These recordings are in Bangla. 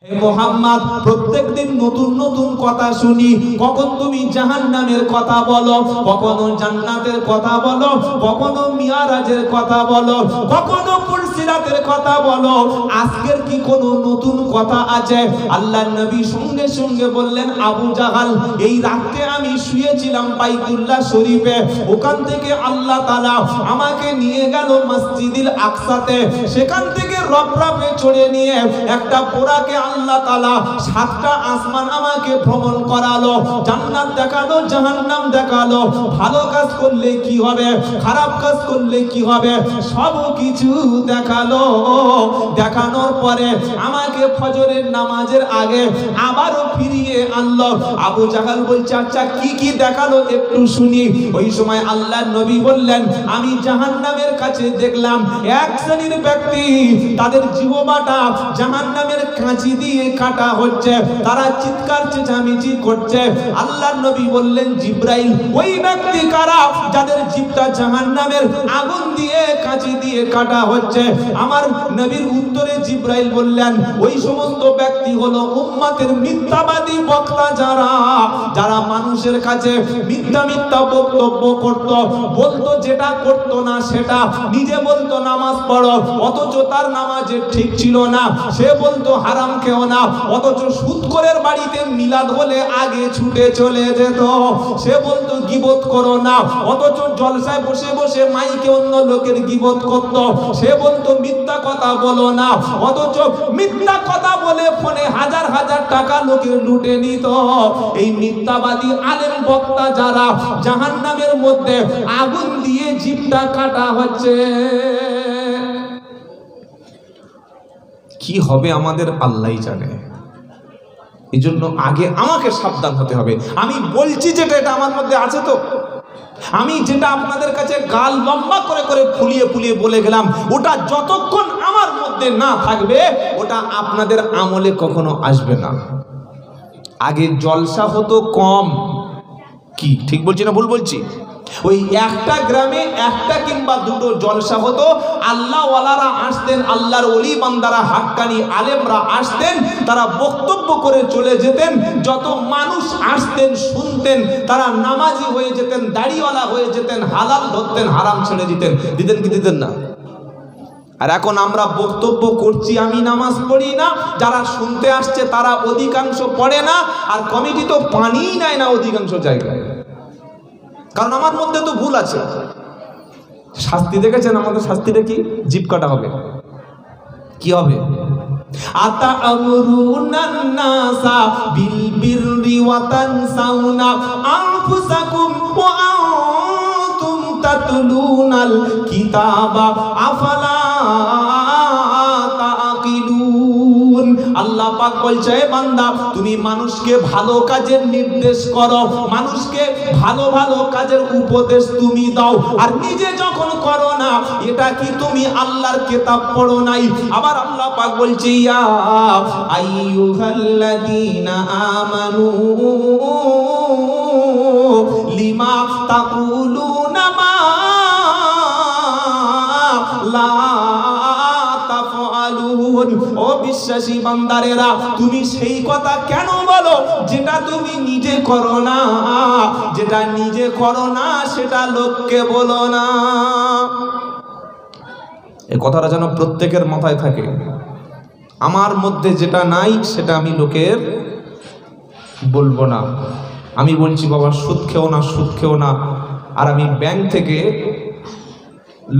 মোহাম্মদ প্রত্যেকদিন নতুন নতুন কথা শুনি। কখন তুমি জাহান্নামের কথা বলো, কখনো জান্নাতের কথা বলো, কখনো মিয়ারাজের কথা বলো, কখনো পুলসিরাতের কথা বলো। আজকের কি কোনো নতুন কথা আছে? আল্লাহর নবী সঙ্গে সঙ্গে বললেন, আবু জাহাল, এই রাতে আমি শুয়েছিলাম বাইতুল্লাহ শরীফে, ওখান থেকে আল্লাহ তাআলা আমাকে নিয়ে গেল মসজিদুল আকসাতে। সেখান থেকে রফরাফে চড়ে নিয়ে একটা পোড়াকে আল্লাহ তাআলা 7টা আসমান আমাকে ভ্রমণ করালো, জান্নাত দেখালো, জাহান্নাম দেখালো। ভালো কাজ করলে কি হবে, খারাপ কাজ করলে কি হবে, সব কিছু দেখালো। দেখানোর পরে আমাকে ফজরের নামাজের আগে আবারও ফিরিয়ে আনলো। আবু জাহাল বলছে, আচ্ছা কি কি দেখালো একটু শুনি। ওই সময় আল্লাহর নবী বললেন, আমি জাহান্নামের কাছে দেখলাম এক শ্রেণীর ব্যক্তি, তাদের জিহ্বাটা জাহান্নামের কাঁচি দিয়ে কাটা হচ্ছে, তারা চিৎকার চেঁচামেচি করছে। আল্লাহর নবী বললেন, জিব্রাইল, ওই ব্যক্তি কারা যাদের জিহ্বা জাহান্নামের আগুন দিয়ে কাঁচি দিয়ে কাটা হচ্ছে? আমার নবীর উত্তরে জিব্রাইল বললেন, ওই সমস্ত ব্যক্তি হলো উম্মতের মিথ্যাবাদী বক্তা, যারা যারা মানুষের কাছে মিথ্যা মিথ্যা বক্তব্য করত, বলতো যেটা করতো না সেটা, নিজে বলতো নামাজ পড়ো অথচ তার নামাজে ঠিক ছিল না, সে বলতো হারাম খেও না অথচ সুদখোরের বাড়িতে মিলাদ হলে আগে ছুটে চলে যেত, সে বলতো গীবত করো না অথচ জলসায় বসে বসে মাইকে অন্য লোকের গীবত করত, সে বলতো মিথ্যা কথা বলো না অথচ মিথ্যা কথা বলে ফোনে হাজার হাজার টাকা লোকের লুটে নিত। এই মিথ্যাবাদী আলেম বক্তা যারা, জাহান্নামের মধ্যে আগুন দিয়ে জিহ্বা কাটা হচ্ছে। কি হবে আমাদের আল্লাহই জানে। এই জন্য আগে আমাকে সাবধান হতে হবে। আমি বলছি যেটা, এটা আমার মধ্যে আছে তো? আমি যেটা আপনাদের কাছে গাল লম্বা করে করে ফুলিয়ে ফুলিয়ে বলে গেলাম, ওটা যতক্ষণ আমার মধ্যে না থাকবে, ওটা আপনাদের আমলে কখনো আসবে না। আগে জলসা হতো কম, কি ঠিক বলছি না ভুল বলছি? ওই একটা গ্রামে একটা কিংবা দুটো জলসা হতো, আল্লাহওয়ালারা আসতেন, আল্লাহর ওলি বান্দারা, হাক্কানি আলেমরা আসতেন, তারা বক্তব্য করে চলে যেতেন। যত মানুষ আসতেন শুনতেন, তারা নামাজি হয়ে যেতেন, দাড়িওয়ালা হয়ে যেতেন, হালাল ধরতেন, হারাম ছেড়ে দিতেন। দিতেন কি দিতেন না? আর এখন আমরা বক্তব্য করছি, আমি নামাজ পড়ি না, যারা শুনতে আসছে তারা অধিকাংশ পড়ে না, আর কমিটি তো পানিই নেয় না অধিকাংশ জায়গায়। কারণ আমার মধ্যে তো ভুল আছে। শাস্তি দেখেছেন আমাদের শাস্তিটা কি? জিভ কাটা হবে। কি হবে? আতা আমরুনান নাসা বিল বিররি ওয়া তানসাউনা আনফুসাকুম ওয়া আনতুম তাতলুনাল কিতাবা আফালা তাকিলুন। আল্লাহ পাক বলছে, বান্দা তুমি মানুষকে ভালো কাজের নির্দেশ করো, মানুষকে ভালো ভালো কাজের উপদেশ তুমি দাও, আর নিজে যখন করো না, এটা কি তুমি আল্লাহর কিতাব পড়ো নাই? আবার আল্লাহ পাক বলছে, ইয়া আইয়ুহাল্লাযীনা আমানু লিমা তাকুলুনা মা লা তাফআলুন। ও বিশ্বাসী বান্দারেরা, তুমি সেই কথা কেন বলো যেটা তুমি নিজে করো না? যেটা নিজে করো না সেটা লোককে বলো না। এই কথাটা যেন প্রত্যেকের মাথায় থাকে। আমার মধ্যে যেটা নাই সেটা আমি লোকের বলবো না। আমি বলছি, বাবা সুদ খেও না, সুদ খেও না। আর আমি ব্যাংক থেকে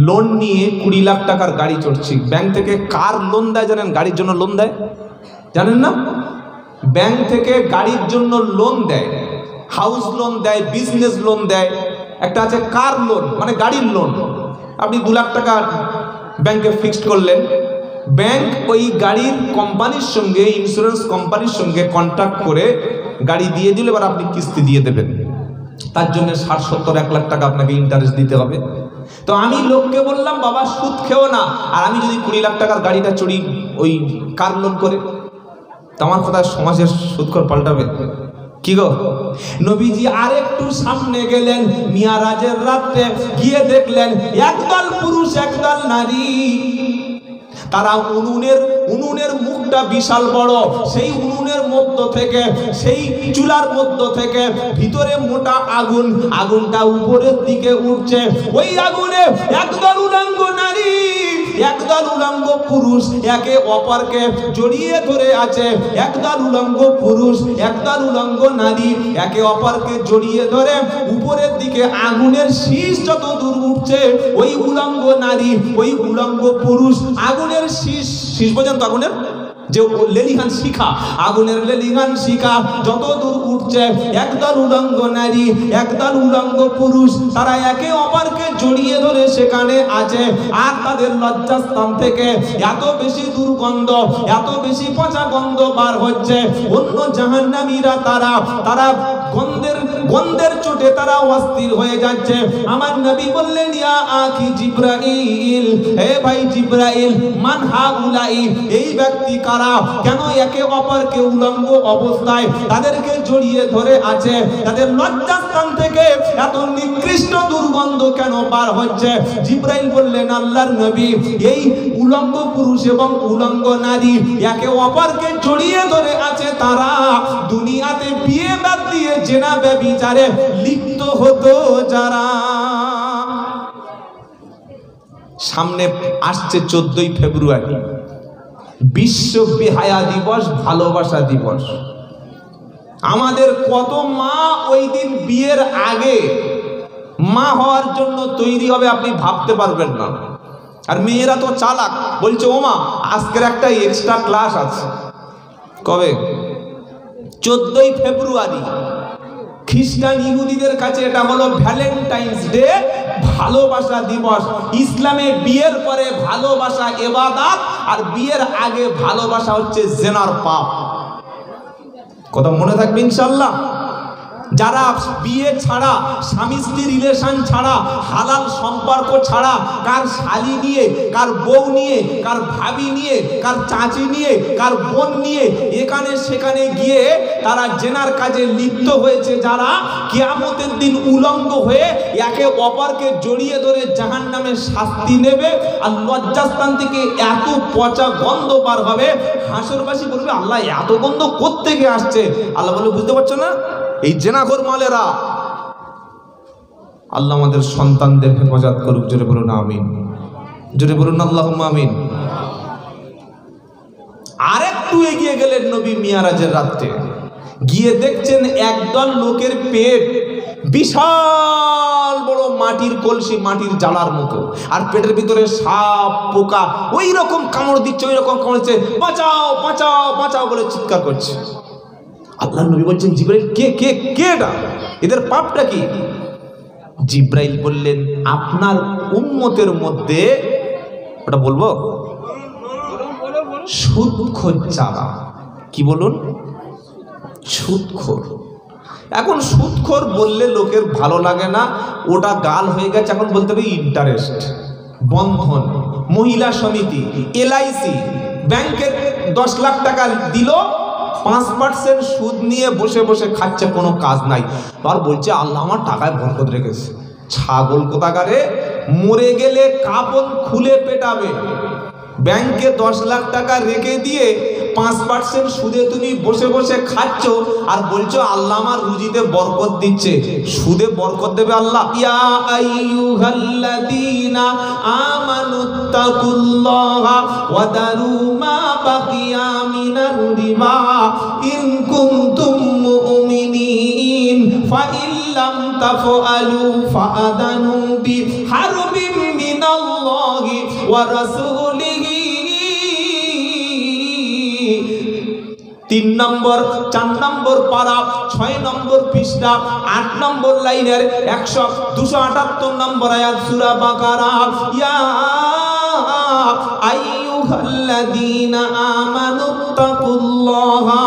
লোন নিয়ে 20 লাখ টাকার গাড়ি চড়ছি। ব্যাংক থেকে কার লোন দেয় জানেন? গাড়ির জন্য লোন দেয়, জানেন না? ব্যাংক থেকে গাড়ির জন্য লোন দেয়, হাউস লোন দেয়, বিজনেস লোন দেয়। একটা আছে কার লোন, মানে গাড়ির লোন। আপনি 2 লাখ টাকা ব্যাংকে ফিক্সড করলেন, ব্যাংক ওই গাড়ির কোম্পানির সঙ্গে, ইন্স্যুরেন্স কোম্পানির সঙ্গে কন্ট্যাক্ট করে গাড়ি দিয়ে দিলে এবার আপনি কিস্তি দিয়ে দেবেন। তার জন্য 60-70-1 লাখ টাকা আপনাকে ইন্টারেস্ট দিতে হবে। তো আমি লোককে বললাম, বাবা সুদ খেও না। আর আমি যদি 20 লাখ টাকার গাড়িটা চড়ি ওই কার লোন করে, তো আমার কথা সমাজের সুদখোর পাল্টাবে কি গো? নবীজি আরেকটু সামনে গেলেন, মিয়ারাজের রাতে গিয়ে দেখলেন একদল পুরুষ একদল নারী তারা উনুনের মুখটা বিশাল বড়, সেই উনুনের মধ্য থেকে, সেই চুলার মধ্য থেকে ভিতরে মোটা আগুনটা উপরের দিকে উঠছে। ওই আগুনে একদল উলঙ্গ নারী, একদল উলঙ্গ পুরুষ একে অপরকে জড়িয়ে ধরে আছে। একদল উলঙ্গ পুরুষ, একদল উলঙ্গ নারী একে অপরকে জড়িয়ে ধরে উপরের দিকে আগুনের শীষ যত দূর উঠছে, ওই উলঙ্গ নারী, ওই উলঙ্গ পুরুষ আগুনের শীষ পর্যন্ত, আগুনের যে লেলিহান শিখা, আগুনের লেলিহান শিখা যত দূর উঠছে, একদল উলঙ্গ নারী, একদল উলঙ্গ পুরুষ তারা একে অপরকে জড়িয়ে ধরে সেখানে আছে। আর তাদের লজ্জাস্থান থেকে এত বেশি দুর্গন্ধ, এত বেশি পচা গন্ধ বার হচ্ছে। অন্য জাহান্নামীরা তারা গন্ধের চোটে তারা অস্থির হয়ে যাচ্ছে। আমার নবী বললেন, ইয়া আখি জিবরাইল, হে ভাই জিবরাইল, মান হাউলাই, এই ব্যক্তি কারা, কেন একে অপরকে উলঙ্গ অবস্থায় তাদেরকে জড়িয়ে ধরে আছে, তাদের লজ্জাস্থান থেকে এত নিকৃষ্ট দুর্গন্ধ কেন বার হচ্ছে? জিবরাইল বললেন, আল্লাহর নবী, এই উলঙ্গ পুরুষ এবং উলঙ্গ নারী একে অপরকে জড়িয়ে ধরে আছে, তারা দুনিয়াতে বিয়ে বাদ দিয়ে জেনা ব্যভিচারে লিপ্ত হতো যারা। সামনে আসছে 14ই ফেব্রুয়ারি, বিশ্ব বেহায়া দিবস, ভালোবাসা দিবস। আমাদের কত মা ওই দিন বিয়ের আগে মা হওয়ার জন্য তৈরি হবে আপনি ভাবতে পারবেন না। আর মেয়েরা তো চালাক, বলছে ও মা আজকের একটা এক্সট্রা ক্লাস আছে। কবে? 14ই ফেব্রুয়ারি। খ্রিস্টান ইহুদিদের কাছে এটা হলো ভ্যালেন্টাইন্স ডে, ভালোবাসা দিবস। ইসলামে বিয়ের পরে ভালোবাসা ইবাদত, আর বিয়ের আগে ভালোবাসা হচ্ছে জিনার পাপ। কথা মনে থাকবে ইনশাআল্লাহ। যারা বিয়ে ছাড়া, স্বামী স্ত্রী রিলেশন ছাড়া, হালাল সম্পর্ক ছাড়া, কার শালি নিয়ে, কার বউ নিয়ে, কার ভাবি নিয়ে, কার চাচি নিয়ে, কার বোন নিয়ে এখানে সেখানে গিয়ে তারা জেনার কাজে লিপ্ত হয়েছে, যারা কিয়ামতের দিন উলঙ্গ হয়ে একে অপরকে জড়িয়ে ধরে জাহান্নামের শাস্তি নেবে। আর লজ্জাস্থান থেকে এত পচা গন্ধ বার হবে, হাসরবাসী বলবে আল্লাহ এত গন্ধ কোত্থেকে আসছে? আল্লাহ বলে, বুঝতে পারছো না, এই জেনাখোর মালেরা। আল্লাহ আমাদের সন্তানদের হেফাজত করুক। জোরে বলুন আমিন, জোরে বলুন আল্লাহুম্মা আমিন। আরেকটু এগিয়ে গেলেন নবী মিয়ারাজের রাতে, গিয়ে দেখছেন একদল লোকের পেট বিশাল বড় মাটির কলসি, মাটির জালার মতো, আর পেটের ভিতরে সাপ পোকা ওই রকম কামড় দিচ্ছে, ওই রকম কামড়ছে, বাঁচাও বাঁচাও বাঁচাও বলে চিৎকার করছে। আল্লাহ নবী বলছেন, জিবরাইল কে কে কে এটা, এদের পাপটা কি? জিবরাইল বললেন, আপনার উম্মতের মধ্যে, ওটা বলবো, সুদখোর যারা। কি বলুন? সুদখোর। এখন সুদখোর বললে লোকের ভালো লাগে না, ওটা গাল হয়ে গেছে। এখন বলতে হবে ইন্টারেস্ট, বন্ধন, মহিলা সমিতি, LIC, ব্যাংকের 10 লাখ টাকা দিল, 5% সুদ নিয়ে বসে বসে খাচ্ছে, কোনো কাজ নাই। আর বলছে আল্লাহ আমার টাকায় বরকত রেখেছে। ছাগল কোথাকারে, মরে গেলে কাপড় খুলে পেটাবে। ব্যাংকে 10 লাখ টাকা রেখে দিয়ে 5% সুদে তুমি বসে বসে খাচ্ছ, আর বলছো আল্লাহ আমার রুজিতে বরকত দিচ্ছে। সুদে বরকত দেবে আল্লাহ? ইয়া আইয়ুহাল্লাযীনা আমানুত্তাকুল্লাহা ওয়া দারু মা বাকিয়া মিনার রিবা ইন কুনতুম মুমিনিন ফাইল্লাম তাফআলু ফাআদানু বিহারবিম মিনাল্লাহি ওয়া রাসূলিহি। 3 নম্বর, 4 নম্বর পারা, 6 নম্বর পৃষ্ঠা, 8 নম্বর লাইনের 278 নম্বর আয়াত সূরা বাকারা। ইয়া আইয়ুহাল্লাযীনা আমানুত্তাকুল্লাহা,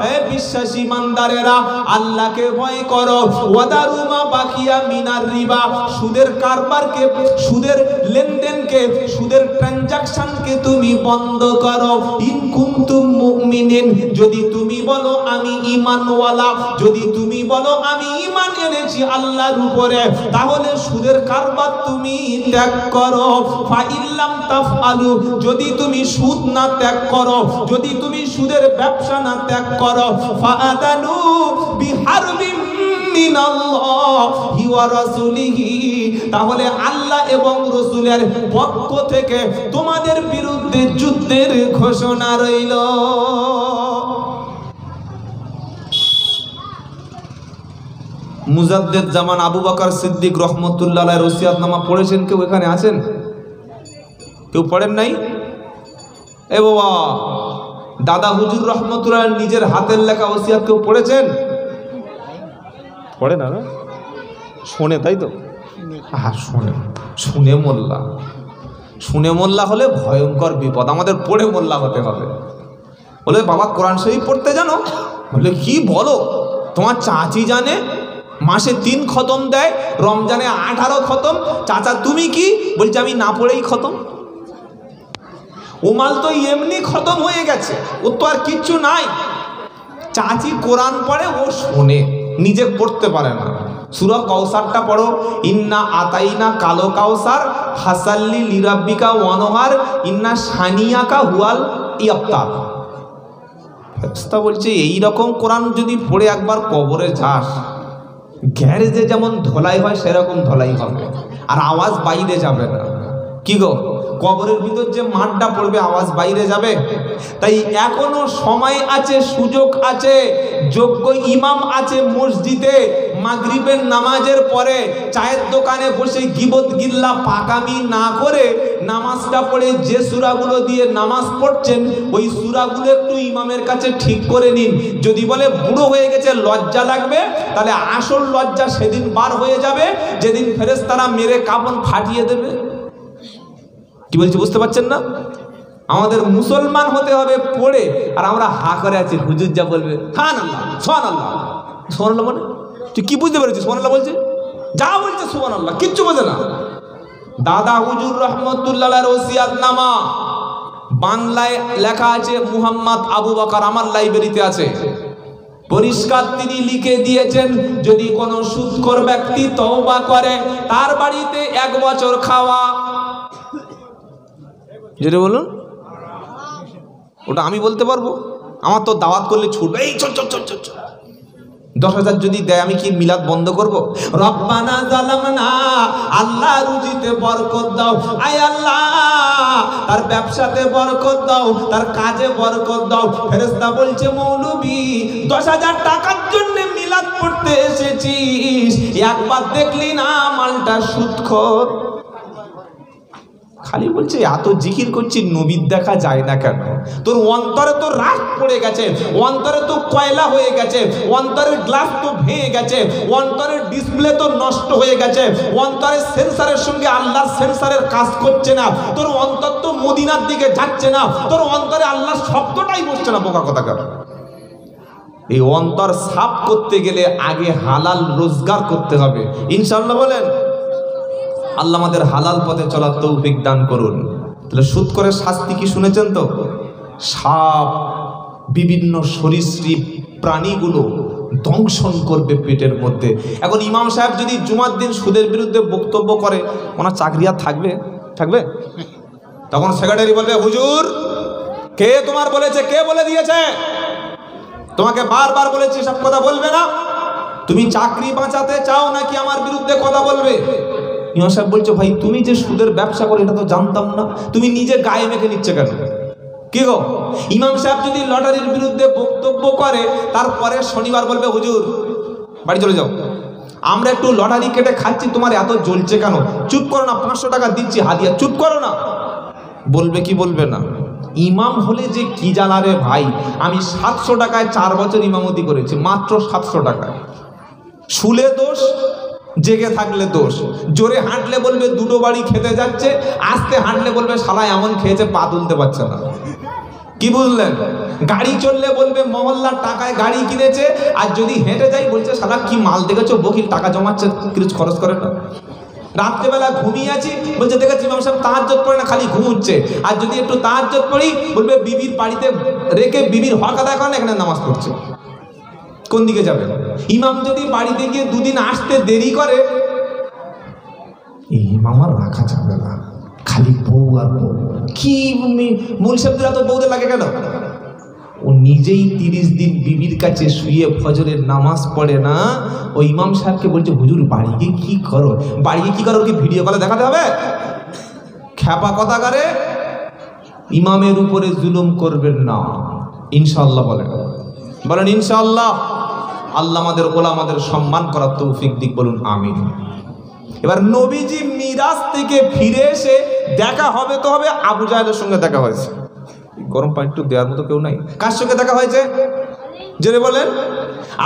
হে বিশ্বাসী ইমানদারেরা আল্লাহকে ভয় করো। ওয়াদারু মা বাকিয়া মিনার রিবা, সুদের কারবারকে, সুদের লেনদেনকে, সুদের ট্রানজাকশনকে তুমি বন্ধ করো। ইন কুনতুম মুমিনিন, যদি তুমি বলো আমি ঈমানওয়ালা, যদি তুমি বলো আমি ঈমান এনেছি আল্লাহর উপরে, তাহলে সুদের কারবার তুমি ত্যাগ করো। ফাইল্লাম তাফআলু, যদি তুমি সুদ না ত্যাগ করো, যদি তুমি সুদের ব্যবসা না ত্যাগ করো, ফাআদানু বিহারবিম মিনাল্লাহি ওয়া রাসূলিহি, তাহলে আল্লাহ এবং রাসূলের পক্ষ থেকে তোমাদের বিরুদ্ধে যুদ্ধের ঘোষণা রইল। মুজাদ্দেদ জামান আবু বকর সিদ্দিক রহমতুল্লাহ আলাইহির ওসিয়তনামা পড়েছেন? কেউ এখানে আছেন? কেউ পড়েন নাই? এ বাবা, দাদা হুজুর রহমতুল্লাহ নিজের হাতের লেখা ওসিয়ত কেউ পড়েছেন? পড়ে না, শোনে, তাই তো? হ্যাঁ, শোনে, শুনে মোল্লা। শুনে মোল্লা হলে ভয়ঙ্কর বিপদ, আমাদের পড়ে মোল্লা হতে হবে। বলে বাবা কোরআন শরীফ পড়তে জানো? বলে কি বলো, তোমার চাচি জানে মাসে 3 খতম দেয়, রমজানে 18 খতম। চাচা তুমি কি? বলছে আমি না পড়েই খতম। ও মাল তো এমনি খতম হয়ে গেছে, ও তো আর কিচ্ছু নাই। চাচি কোরআন পড়ে, ও শোনে, নিজে পড়তে পারে না। সূরা কাউসারটা পড়ো, ইন্না আতাইনা কালো কাউসার ফাসাল্লি লিরাব্বিকা ওয়ানহার ইন্না শানিয়াকা হুয়াল ইয়াবতার। ফেরেশতা বলছে এই রকম কোরআন যদি পড়ে একবার কবরে যাস, গ্যারেজে যেমন ধোলাই হয় সেরকম ধোলাই হবে, আর আওয়াজ বাইরে যাবে না। কি গো, কবরের ভিতর যে মাঠটা পড়বে আওয়াজ বাইরে যাবে? তাই এখনো সময় আছে, সুযোগ আছে, যোগ্য ইমাম আছে মসজিদে। মাগরিবের নামাজের পরে চায়ের দোকানে বসে গিবত গিল্লা পাকামি না করে নামাজটা পড়ে যে সূরাগুলো দিয়ে নামাজ পড়ছেন ওই সূরাগুলো একটু ইমামের কাছে ঠিক করে নিন। যদি বলে বুড়ো হয়ে গেছে লজ্জা লাগবে, তাহলে আসল লজ্জা সেদিন বার হয়ে যাবে যেদিন ফেরেশতারা মেরে কাফন ফাটিয়ে দেবে। কি বলছি বুঝতে পারছেন না? আমাদের মুসলমান হতে হবে পড়ে, আর আমরা হা করে আছি হুজুর যা বলবে সুবহানাল্লাহ সুবহানাল্লাহ। সুবহানাল্লাহ মানে তুই কি বুঝতে পেরেছিস? সুবহানাল্লাহ বলছে, যা বলছে সুবহানাল্লাহ, কিচ্ছু বোঝে না। দাদা হুজুর রহমতুল্লাহ আলাইহির ওসিয়তনামা বাংলায় লেখা আছে, মুহাম্মদ আবু বকর, আমার লাইব্রেরিতে আছে, পরিষ্কার তিনি লিখে দিয়েছেন, যদি কোনো সুদখোর ব্যক্তি তওবা করে তার বাড়িতে 1 বছর খাওয়া। যেটা বলুন ওটা আমি বলতে পারবো? আমার তো দাওয়াত করলে ছুটবে, এই চল চল চল চল। 10,000 যদি দেয় আমি কি মিলাদ বন্ধ করব? রব্বানা জালামনা, আল্লাহ রুজিতে বরকত দাও, আয় আল্লাহ তার ব্যবসাতে বরকত দাও, তার কাজে বরকত দাও। ফেরেশতা বলছে মৌলবী 10,000 টাকার জন্য মিলাদ পড়তে এসেছিস, একবার দেখলি না মালটা সুদখোর। খালি বলছে এত জিকির করছি নবীর দেখা যায় না কেন? তোর অন্তরে তো রাগ পড়ে গেছে, অন্তরে তো কয়লা হয়ে গেছে, অন্তরের গ্লাস তো ভেঙে গেছে, অন্তরের ডিসপ্লে তো নষ্ট হয়ে গেছে, অন্তরের সেন্সারের সঙ্গে আল্লাহর সেন্সারের কাজ করছে না, তোর অন্তর তো মদিনার দিকে যাচ্ছে না, তোর অন্তরে আল্লাহর শব্দটাই বসছে না। বোকা কথাকার। এই অন্তর সাফ করতে গেলে আগে হালাল রোজগার করতে হবে, ইনশাআল্লাহ বলেন। আল্লাহ আমাদের হালাল পথে চলার তৌফিক দান করুন। তাহলে সুদ করে শাস্তি কি শুনেছেন তো? সাপ, বিভিন্ন সরীসৃপ প্রাণীগুলো দংশন করবে পেটের মধ্যে। এখন ইমাম সাহেব যদি জুমার দিন সুদের বিরুদ্ধে বক্তব্য করে, ওনার চাকরি আর থাকবে? থাকবে? তখন সেক্রেটারি বলবে হুজুর কে তোমার বলেছে, কে বলে দিয়েছে? তোমাকে বারবার বলেছি সব কথা বলবে না। তুমি চাকরি বাঁচাতে চাও নাকি আমার বিরুদ্ধে কথা বলবে? ইমাম সাহেব বলছে ভাই তুমি যে সুদের ব্যবসা করো এটা তো জানতাম না, তুমি নিজে গায়ে মেখে নিচ্ছে কেন? কি গো, ইমাম সাহেব যদি লটারির বিরুদ্ধে বক্তব্য করে তারপরে শনিবার বলবে হুজুর বাড়ি চলে যাও, আমরা একটু লটারি কেটে খাচ্ছি, তোমার এত জ্বলছে কেন? চুপ করো না, 500 টাকা দিচ্ছি হাদিয়া, চুপ করো না। বলবে কি বলবে না? ইমাম হলে যে কি জ্বালা রে ভাই। আমি 700 টাকায় 4 বছর ইমামতি করেছি, মাত্র 700 টাকায়। শুলে দোষ, জেগে থাকলে দোষ। জোরে হাঁটলে বলবে 2টো বাড়ি খেতে যাচ্ছে, আস্তে হাঁটলে বলবে শালা এমন খেয়েছে পা তুলতে পারছে না। কি বুঝলেন? গাড়ি চললে বলবে মহল্লার টাকায় গাড়ি কিনেছে, আর যদি হেঁটে যাই বলছে শালা কি মাল দেখেছো, বকিল টাকা জমাচ্ছে, কিছু খরচ করে না। রাত্রেবেলা ঘুমিয়ে আছি, বলছে দেখেছি ইমাম সাহেব তাহাজ্জুদ পড়ে না, খালি ঘুমুচ্ছে। আর যদি একটু তাহাজ্জুদ পড়ি বলবে বিবির বাড়িতে রেখে বিবির হক আদায় করেন, এখানে নামাজ পড়ছে। কোন দিকে যাবে? ইমাম যদি বাড়িতে গিয়ে 2 দিন আসতে দেরি করে, ইমাম আর রাখা যাবে না। খালি বউ আর বউ। কি মূল শব্দরা তো বউদের লাগে কেন? ও নিজেই 30 দিন বিবির কাছে শুয়ে ফজরের নামাজ পড়ে না। ও ইমাম সাহেবকে বলছে, হুজুর বাড়ি গিয়ে কি করো? বাড়ি গিয়ে কি করো? কি ভিডিও কলে দেখাতে হবে? খ্যাপা কথা করে। ইমামের উপরে জুলুম করবেন না ইনশাআল্লাহ। বলেন বলেন ইনশাআল্লাহ। আল্লাহ আমাদের ওলামাদের সম্মান করার তৌফিক দিক, বলুন আমিন। এবার নবীজি মিরাজ থেকে ফিরে এসে দেখা হবে তো হবে। আবু জাহেলের সঙ্গে দেখা হয়েছে। গরম পানি একটু দেওয়ার মতো কেউ নাই। কার সঙ্গে দেখা হয়েছে? জোরে বলেন।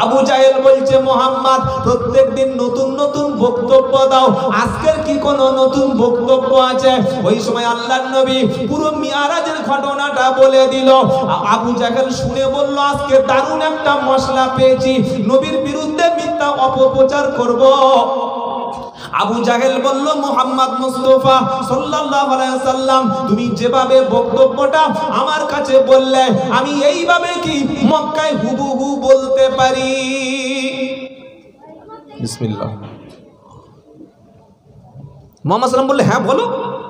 আবু জাহেল বলছে, মোহাম্মদ প্রত্যেক দিন নতুন নতুন বক্তব্য দাও, আজকের কি কোনো নতুন বক্তব্য আছে? ওই সময় আল্লাহর নবী পুরো মিরাজের ঘটনাটা বলে দিল। আবু জাহেল শুনে বলল, আজকে দারুণ একটা মশলা পেয়েছি, নবীর বিরুদ্ধে মিথ্যা অপপ্রচার করব। আবু জাহেল বলল, মুহাম্মদ মুস্তাফা সাল্লাল্লাহু আলাইহি ওয়াসাল্লাম তুমি যেভাবে বক্তব্যটা আমার কাছে বললে, আমি এইভাবে কি মক্কায় হুবহু বলতে পারি? বিসমিল্লাহ। মুহাম্মদ সাল্লাম বললে, হ্যাঁ বলো।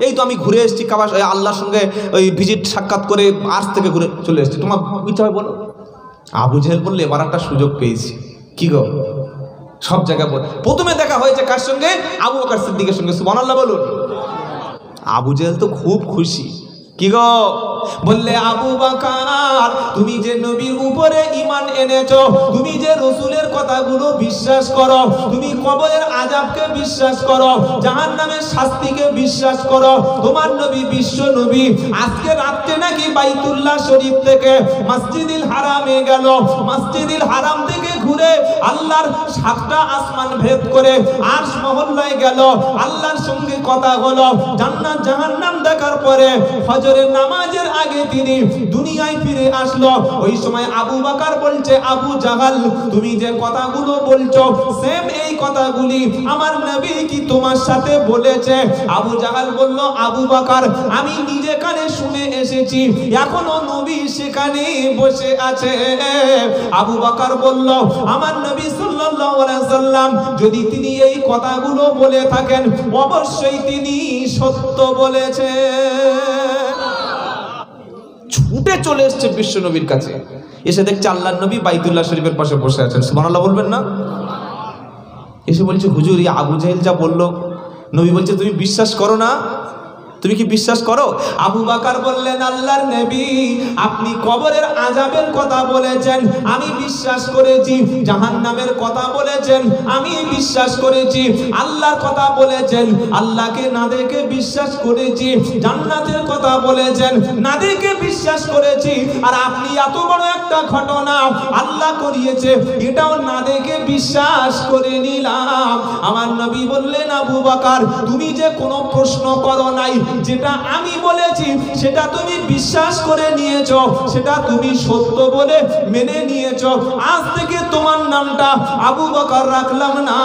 এই তো আমি ঘুরে এসেছি কাবা, আল্লাহর সঙ্গে ওই ভিজিট সাক্ষাৎ করে আজ থেকে ঘুরে চলে এসেছি, তোমার ইচ্ছা হয় বলো। আবু জাহেল বললে, এবার একটা সুযোগ পেয়েছি। কি গো? সব জায়গায় প্রথমে দেখা হয়েছে কার সঙ্গে? আবু বকর সিদ্দিকের সঙ্গে। সুবহানাল্লাহ বলুন। আবু জাহেল তো খুব খুশি। কি গো? বললে, আবু বকর তুমি যে নবীর উপরে ঈমান এনেছো, তুমি যে রাসূলের কথাগুলো বিশ্বাস করো, তুমি কবরের আযাবকে বিশ্বাস করো, জাহান্নামের শাস্তিকে বিশ্বাস করো, তোমার নবী বিশ্ব নবী আজকে রাতে নাকি বাইতুল্লাহ শরীফ থেকে মসজিদুল হারামে গেল, মসজিদুল হারাম থেকে ঘুরে আল্লাহর 7টা আসমান ভেদ করে আরশ মহল্লায় গেল, আল্লাহর সঙ্গে কথা হলো, জান্নাত জাহান্নাম দেখার পরে ফজরের নামাজের আগে তিনি দুনিয়ায় ফিরে আসলো। ওই সময় আবু বকর বলছে, আবু জাহাল তুমি যে কথাগুলো বলছো সেম এই কথাগুলি আমার নবী কি তোমার সাথে বলেছে? আবু জাহাল বলল, আবু বকর আমি নিজে কানে শুনে এসেছি, এখনো নবী সেখানে বসে আছে। আবু বকর বলল, আমার নবী সাল্লাল্লাহু আলাইহি ওয়াসাল্লাম যদি তিনি এই কথাগুলো বলে থাকেন, অবশ্যই তিনি সত্য বলেছেন। ছুটে চলে এসছে বিশ্ব নবীর কাছে, এসে দেখছে আল্লাহর নবী বাইতুল্লাহ শরীফের পাশে বসে আছেন। সুবহানাল্লাহ বলবেন না? এসে বলছে, হুজুর এই আবু জাহেল যা বলল, নবী বলছে তুমি বিশ্বাস করো না? তুমি কি বিশ্বাস করো? আবু বকর বললেন, আল্লাহর নবী আপনি কবরের আযাবের কথা বলেছেন, আমি বিশ্বাস করেছি। জাহান্নামের কথা বলেছেন, আমি বিশ্বাস করেছি। আল্লাহর কথা বলেছেন, আল্লাহকে না দেখে বিশ্বাস করেছি। জান্নাতের কথা বলেছেন, না দেখে বিশ্বাস করেছি। আর আপনি এত বড় একটা ঘটনা আল্লাহ করিয়েছে, এটাও না দেখে বিশ্বাস করে নিলাম। আমার নবী বললেন, আবু বকর তুমি যে কোনো প্রশ্ন করো নাই, যেটা আমি বলেছি সেটা তুমি বিশ্বাস করে নিয়েছো, সেটা তুমি সত্য বলে মেনে নিয়েছো। আজ থেকে তোমার নামটা আবু বকর রাখলাম না,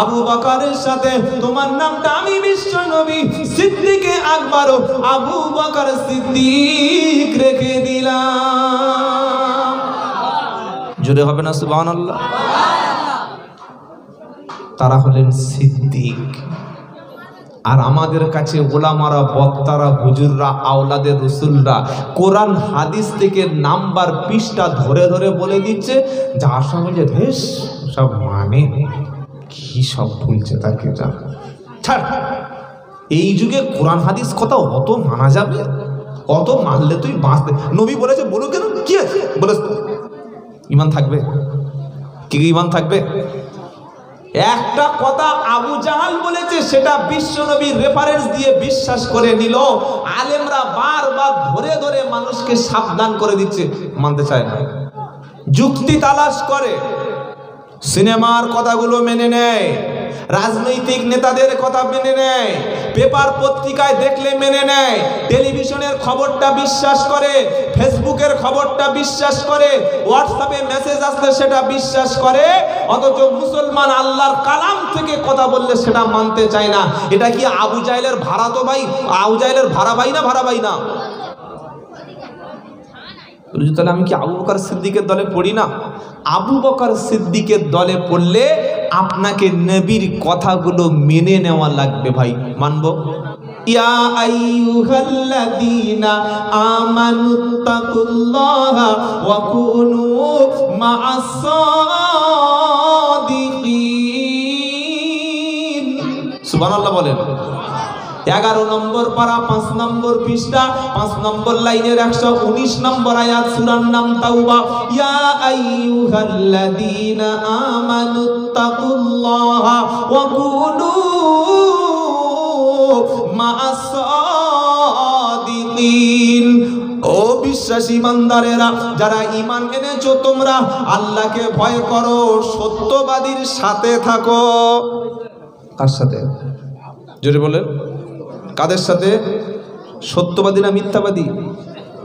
আবু বকরের সাথে তোমার নামটা আমি বিশ্ব নবী সিদ্দিকে আকবর আবু বকর সিদ্দিক রেখে দিলাম। জোরে হবে না সুবহানাল্লাহ? তারা হলেন সিদ্দিক। আর আমাদের কাছে ওলামারা, বক্তারা, হুজুররা, আওলাদের রসুলরা কোরআন হাদিস থেকে নাম্বার পৃষ্ঠা ধরে ধরে বলে দিচ্ছে, যার সঙ্গে যে ধেস সব মানে কি সব ভুলছে তাকে যা ছাড়। এই যুগে কোরআন হাদিস কথা অত মানা যাবে? অত মানলে তুই বাঁচতে। নবী বলেছে বলো কেন, কি আছে বলে ইমান থাকবে? কি ইমান থাকবে? একটা কথা আবু জাহাল বলেছে, সেটা বিশ্ব নবীর রেফারেন্স দিয়ে বিশ্বাস করে নিল। আলেমরা বারবার ধরে ধরে মানুষকে সাবধান করে দিচ্ছে, মানতে চায় না, যুক্তি তালাশ করে, সিনেমার কথাগুলো মেনে নেয়, রাজনৈতিক নেতাদের কথা মেনে নেয়, পেপার পত্রিকায় দেখলে মেনে নেয়, টেলিভিশনের খবরটা বিশ্বাস করে, ফেসবুকের খবরটা বিশ্বাস করে, হোয়াটসঅ্যাপে মেসেজ আসলে সেটা বিশ্বাস করে। অথচ মুসলমান আল্লাহর কালাম থেকে কথা বললে সেটা মানতে চায় না। এটা কি আবু জাহেলের ভাড়া তো ভাই? আবু জাহেলের ভাড়া ভাই না ভাড়া ভাই না? তাহলে আমি কি আবু বকর সিদ্দিকের দলে পড়ি না? আবু বকর সিদ্দিকের দলে পড়লে আপনাকে নবীর কথাগুলো মেনে নেওয়া লাগবে ভাই। মানবো? ইয়া আইয়ুহাল্লাযীনা আমানুত্তাকুল্লাহা ওয়া কুনু মা'আস সাদিকিন। সুবহানাল্লাহ বলেন। 11 নম্বর পারা 5 নম্বর পৃষ্ঠা 5 নম্বর লাইনের 119 নম্বর আয়াত, সূরার নাম তাওবা। ইয়া আইয়ুহাল্লাযীনা আমানুত্তাকুল্লাহা ওয়া কুনু মা'আস সাদিকিন। ও বিশ্বাসী বান্দারেরা, যারা ঈমান এনেছো তোমরা আল্লাহকে ভয় করো, সত্যবাদীর সাথে থাকো। কার সাথে? জোরে বলেন। কাদের সাথে? সত্যবাদী না মিথ্যাবাদী?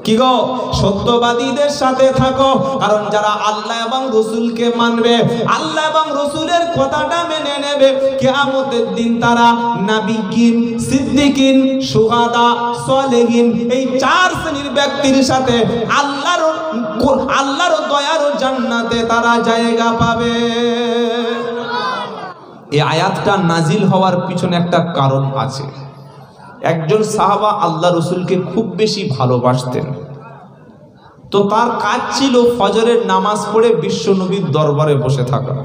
কি গো? সত্যবাদীদের সাথে থাকো। কারণ যারা আল্লাহ এবং রাসূলকে মানবে, আল্লাহ এবং রাসূলের কথাটা মেনে নেবে, কিয়ামতের দিন তারা নবীগণ, সিদ্দিকিন, শুহাদা, সালেহিন, এই 4 শ্রেণীর ব্যক্তির সাথে আল্লাহর দয়ার জান্নাতে তারা জায়গা পাবে। এই আয়াতটা নাজিল হওয়ার পিছনে একটা কারণ আছে। একজন সাহাবা আল্লাহ রসুলকে খুব বেশি ভালোবাসতেন, তো তার কাজ ছিল ফজরের নামাজ পড়ে বিশ্ব নবীর দরবারে বসে থাকা,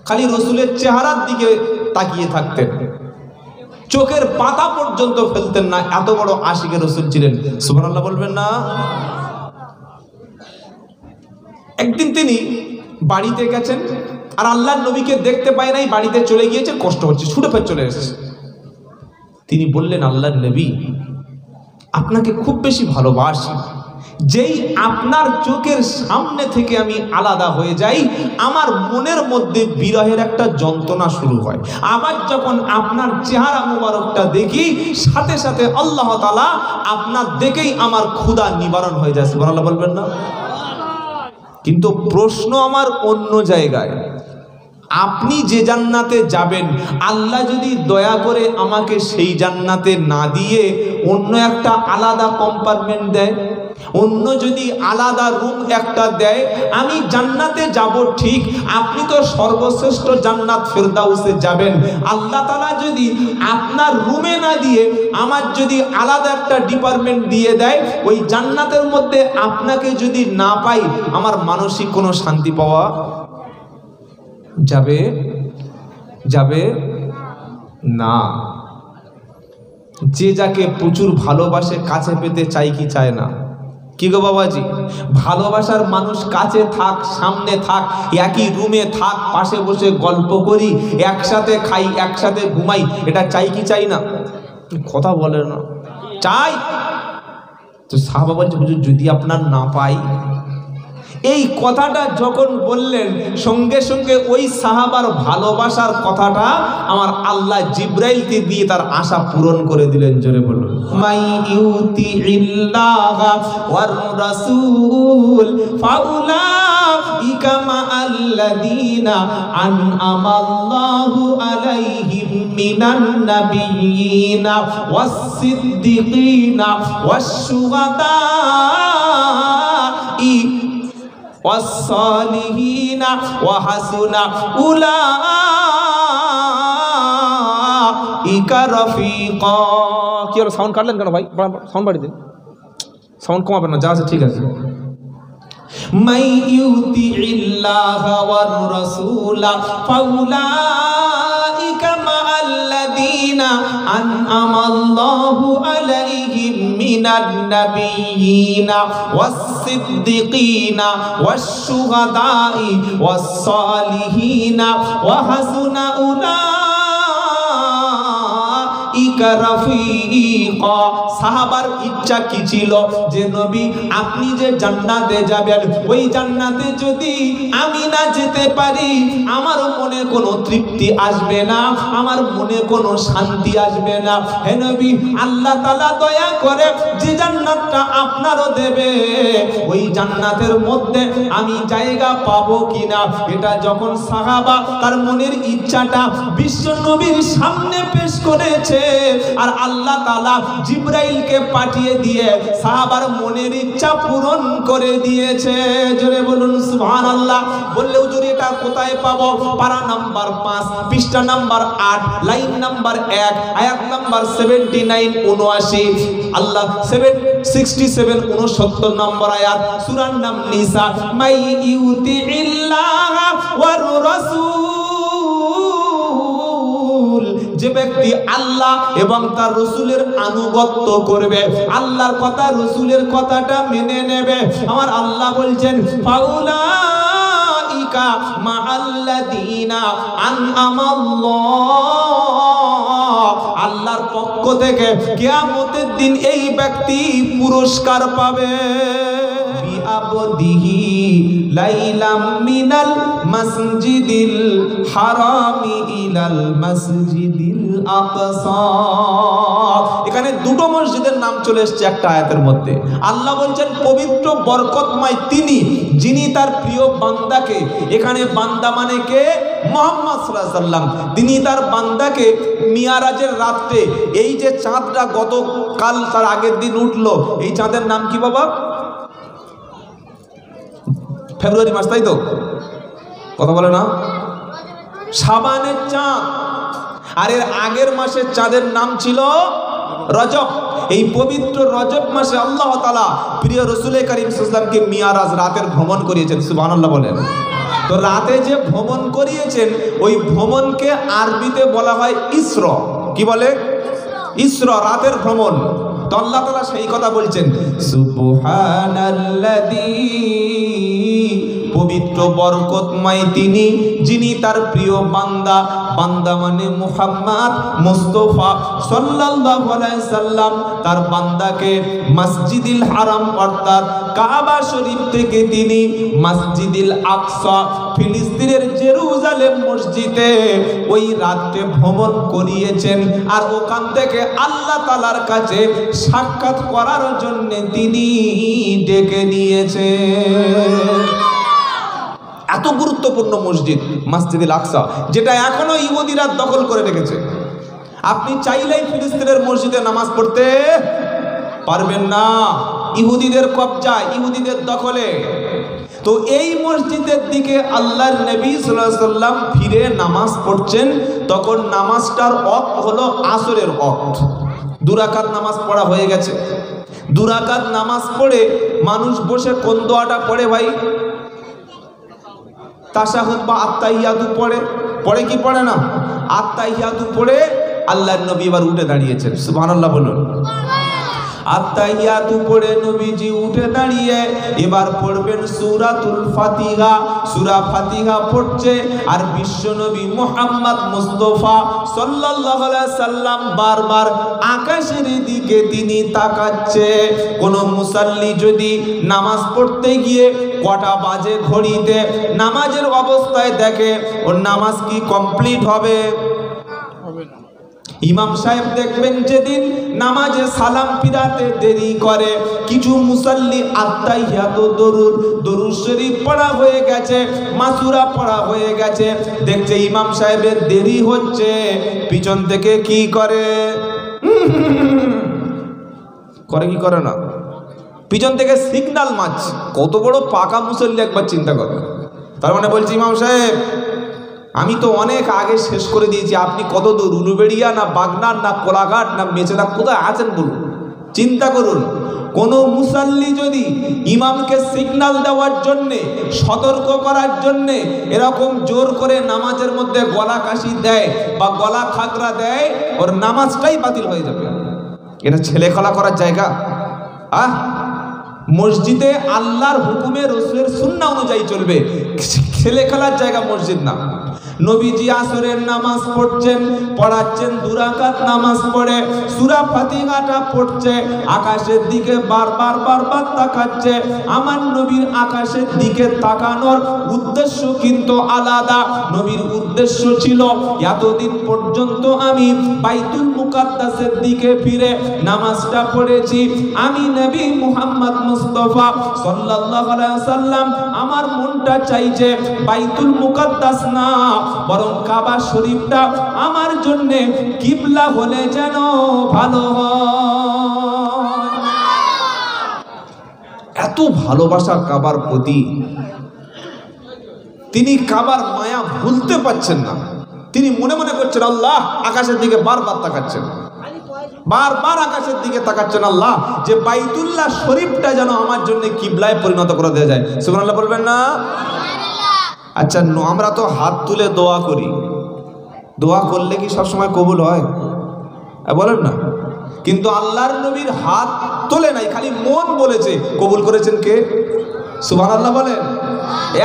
খালি রসুলের চেহারার দিকে তাকিয়ে থাকতেন, চোখের পাতা পর্যন্ত ফেলতেন না, এত বড় আশিকে রসুল ছিলেন। সুবহানাল্লাহ বলবেন না? একদিন তিনি বাড়িতে গেছেন, আর আল্লাহর নবীকে দেখতে পায় নাই, বাড়িতে চলে গিয়েছে, কষ্ট হচ্ছে, ছুটে ফের চলে এসেছে। তিনি বললেন, আল্লাহর নবী, আপনাকে খুব বেশি ভালোবাসি, যেই আপনার চোখের সামনে থেকে আমি আলাদা হয়ে যাই, আমার মনের মধ্যে বিরহের একটা যন্ত্রণা শুরু হয়। আবার যখন আপনার চেহারা মুবারকটা দেখি, সাথে সাথে আল্লাহ তাআলা আপনার দেখেই আমার ক্ষুধা নিবারণ হয়ে যায়। সুবহানাল্লাহ বলবেন না? কিন্তু প্রশ্ন আমার অন্য জায়গায়। আপনি যে জান্নাতে যাবেন, আল্লাহ যদি দয়া করে আমাকে সেই জান্নাতে না দিয়ে অন্য একটা আলাদা কম্পার্টমেন্ট দেয়, অন্য যদি আলাদা রুম একটা দেয়, আমি জান্নাতে যাব ঠিক, আপনি তো সর্বশ্রেষ্ঠ জান্নাত ফেরদাউসে যাবেন। আল্লাহ তাআলা যদি আপনার রুমে না দিয়ে আমার যদি আলাদা একটা ডিপার্টমেন্ট দিয়ে দেয়, ওই জান্নাতের মধ্যে আপনাকে যদি না পাই, আমার মানসিক কোনো শান্তি পাওয়া যাবে যাবে না। যে যাকে প্রচুর ভালোবাসে কাছে পেতে চাই কি চায় না? কি গো বাবাজি, ভালোবাসার মানুষ কাছে থাক, সামনে থাক, একই রুমে থাক, পাশে বসে গল্প করি, একসাথে খাই, একসাথে ঘুমাই, এটা চাই কি চাই না? কথা বলে না, চাই। তো সাহাবা বলছে, হুজুর যদি আপনার না পাই। এই কথাটা যখন বললেন, সঙ্গে সঙ্গে ওই সাহাবার ভালোবাসার কথাটা আমার আল্লাহ জিব্রাইলকে দিয়ে তার আশা পূরণ করে দিলেন। জোরে বলুন, মাই ইউতি ইল্লাহা ওয়ার রাসূল ফাউলাইকা মাআল্লাযীনা আনআমাল্লাহু আলাইহিম মিনান নাবিয়্যিনা ওয়াস সিদ্দিকিনা ওয়াশ শুহাদাই ওয়াস-সালিহিনা ওয়া হাসুনা উলাইকা রাফিকা। কি হলো, সাউন্ড কাটলেন কেন ভাই? সাউন্ড বাড়িয়ে দিন, সাউন্ড কমাবেন না, যা আছে ঠিক আছে। মাই ইউতি ইল্লাহা ওয়ার রাসূলা ফাউলাইকা মাআল্লাযীনা আনআমাল্লাহু আলাইহিম মিনান নাবিয়্যিনা ওয়াস-সিদ্দিকিনা ওয়াশ-শুহাদাই ওয়াস-সালিহিনা ওয়া হাসুনা উলাইকা রাফিকা। সাহাবার ইচ্ছা কি ছিল? যে নবী, আপনি যে জান্নাতে যাবেন, ওই জান্নাতে যদি আমি না যেতে পারি, আমার মনে কোনো তৃপ্তি আসবে না, আমার মনে কোনো শান্তি আসবে না। হে নবী, আল্লাহ তাআলা দয়া করে যে জান্নাতটা আপনারও দেবে, ওই জান্নাতের মধ্যে আমি জায়গা পাবো কিনা, এটা যখন সাহাবা তার মনের ইচ্ছাটা বিশ্ব নবীর সামনে পেশ করেছে, আর আল্লাহ তাআলা জিব্রাইলকে পাঠিয়ে দিয়ে সাহাবার মনের ইচ্ছা পূরণ করে দিয়েছে। জোরে বলুন সুবহানাল্লাহ। বললে হুজুর এটা কোথায় কোথায় পাবো? পারা নাম্বার 5, পৃষ্ঠা নাম্বার 8, লাইন নাম্বার 1, আয়াত নাম্বার 79 79। আল্লাহ 67 69 নম্বর আয়াত, সূরার নাম নিসা। মাই ইউতিইল্লাহ ওয়ার রাসূল, যে ব্যক্তি আল্লাহ এবং তার রাসূলের আনুগত্য করবে, আল্লাহর কথা রাসূলের কথাটা মেনে নেবে, আমার আল্লাহ বলছেন ফাউলাইকা মাআল্লাযীনা আনআমাল্লাহ, আল্লাহর পক্ষ থেকে কিয়ামতের দিন এই ব্যক্তি পুরস্কার পাবে। বিআবদিহি লাইলাম মিনাল মাসজিদিল হারামি ইলাল মাসজিদিল আকসা। এখানে দুটো মসজিদের নাম চলে এসেছে একটা আয়াতের মধ্যে। আল্লাহ বলছেন পবিত্র বরকতময় তিনি, যিনি তার প্রিয় বান্দাকে, এখানে বান্দা মানে কে? মুহাম্মদ সাল্লাল্লাহু আলাইহি সাল্লাম। তিনি তার বান্দাকে মিয়ারাজের রাতে, এই যে চাঁদটা গতকাল তার আগের দিন উঠলো, এই চাঁদের নাম কি বাবা? ফেব্রুয়ারি মাস, তাই তো? কথা বলে না? শাবানের চাঁদ। আর এর আগের মাসের চাঁদের নাম ছিল রজব। এই পবিত্র রজব মাসে আল্লাহ তাআলা প্রিয় রাসূল করিম সাল্লাল্লাহু আলাইহি ওয়াসাল্লামকে মিয়ারাজ রাতের ভ্রমণ করিয়েছেন। সুবহানাল্লাহ বলেন। তো রাতে যে ভ্রমণ করিয়েছেন, ওই ভ্রমণকে আরবিতে বলা হয় ইসরা। কি বলে? ইসরা, রাতের ভ্রমণ। তো আল্লাহ তাআলা সেই কথা বলছেন, সুবহানাল্লাযী, পবিত্র বরকতময় তিনি, যিনি তার প্রিয় বান্দা, বান্দা মানে মুহাম্মদ মুস্তাফা সাল্লাল্লাহু আলাইহি সাল্লাম, তার বান্দাকে মসজিদুল হারাম অর্থাৎ কাবা শরীফ থেকে তিনি মসজিদুল আকসা, ফিলিস্তিনের জেরুজালেম মসজিদে ওই রাতে ভ্রমণ করিয়েছেন। আর ওখান থেকে আল্লাহ তাআলার কাছে সাক্ষাৎ করার জন্য তিনি ডেকে নিয়েছেন। এত গুরুত্বপূর্ণ মসজিদ মসজিদুল আকসা, যেটা এখনো ইহুদিরা দখল করে রেখেছে। আপনি চাইলেই ফিলিস্তিনের মসজিদে নামাজ পড়তে পারবেন না, ইহুদিদের কবজা, ইহুদিদের দখলে। তো এই মসজিদের দিকে আল্লাহর নবী সাল্লাল্লাহু আলাইহি সাল্লাম ফিরে নামাজ পড়ছেন। তখন নামাজটার ওয়াক্ত হলো আসরের ওয়াক্ত। 2 রাকাত নামাজ পড়া হয়ে গেছে। 2 রাকাত নামাজ পড়ে মানুষ বসে কোন দোয়াটা পড়ে ভাই? তাশাহুদ বা আত্তাহিয়াতু পড়ে কি পড়ে না? আত্তাহিয়াতু পড়ে আল্লাহর নবী এবার উঠে দাঁড়িয়েছেন। সুবহানাল্লাহ বলুন। আত্তাহিয়াতু পড়ে নবীজি উঠে দাঁড়িয়ে এবার পড়বেন সূরাতুল ফাতিহা। সূরা ফাতিহা পড়ছে আর বিশ্ব নবী মুহাম্মদ মুস্তাফা সাল্লাল্লাহু আলাইহি সাল্লাম বারবার আকাশের দিকে তিনি তাকাচ্ছে। কোন মুসাল্লি যদি নামাজ পড়তে গিয়ে কটা বাজে ঘড়িতে নামাজের অবস্থায় দেখে, ওর নামাজ কি কমপ্লিট হবে? ইমাম সাহেব দেখবেন যেদিন নামাজে সালাম ফিরাতে দেরি করে, কিছু মুসাল্লি আত্তাহিয়াত দরুদ শরীফ পড়া হয়ে গেছে, মাসুরা পড়া হয়ে গেছে, দেখছে ইমাম সাহেবের দেরি হচ্ছে, পিছন থেকে কি করে? কি করে না? পিছন থেকে সিগন্যাল মারছে। কত বড় পাকা মুসল্লি একবার চিন্তা করো। তার মানে বলছি ইমাম সাহেব, আমি তো অনেক আগে শেষ করে দিয়েছি, আপনি কত দূর? উলুবেড়িয়া না বাগনান না কোলাঘাট না মেচেদা, কোথায় আছেন বলুন? চিন্তা করুন, কোন মুসাল্লি যদি ইমামকে সিগন্যাল দেওয়ার জন্যে, সতর্ক করার জন্যে এরকম জোর করে নামাজের মধ্যে গলা কাশি দেয় বা গলা খাগড়া দেয়, ওর নামাজটাই বাতিল হয়ে যাবে। এটা ছেলে খেলা করার জায়গা? মসজিদে আল্লাহর হুকুমে রাসূলের সুন্নাহ অনুযায়ী চলবে, ছেলে খেলার জায়গা মসজিদ না। নবীজি আসরের নামাজ পড়ছেন, পড়াচ্ছেন 2 রাকাত নামাজ পড়ে সূরা ফাতিহাটা পড়ছে, আকাশের দিকে বারবার তাকাচ্ছে। আমার নবীর আকাশের দিকে তাকানোর উদ্দেশ্য কিন্তু আলাদা। নবীর উদ্দেশ্য ছিল এতদিন পর্যন্ত আমি বাইতুল মুকাদ্দাসের দিকে ফিরে নামাজটা পড়েছি, আমি নবী মুহাম্মদ মুস্তাফা সাল্লাল্লাহু আলাইহি সাল্লাম, আমার মনটা চাইছে বাইতুল মুকাদ্দাস না, বরং কাবা শরীফটা আমার জন্য কিবলা হলে যেন ভালো হয়। এত ভালোবাসা কাবার প্রতি। তিনি কাবার মায়া ভুলতে পারছেন না। তিনি মনে মনে করছেন আল্লাহ, আকাশের দিকে বারবার তাকাচ্ছেন, বারবার আকাশের দিকে তাকাচ্ছেন আল্লাহ, যে বাইতুল্লাহ শরীফটা যেন আমার জন্য কিবলায় পরিণত করে দেওয়া যায়। সুবহানাল্লাহ বলবেন না? আচ্ছা, আমরা তো হাত তুলে দোয়া করি, দোয়া করলে কি সবসময় কবুল হয়? বলেন না। কিন্তু আল্লাহর নবীর হাত তোলে নাই, খালি মন বলেছে। কবুল করেছেন কে? সুবহানাল্লাহ বলেন।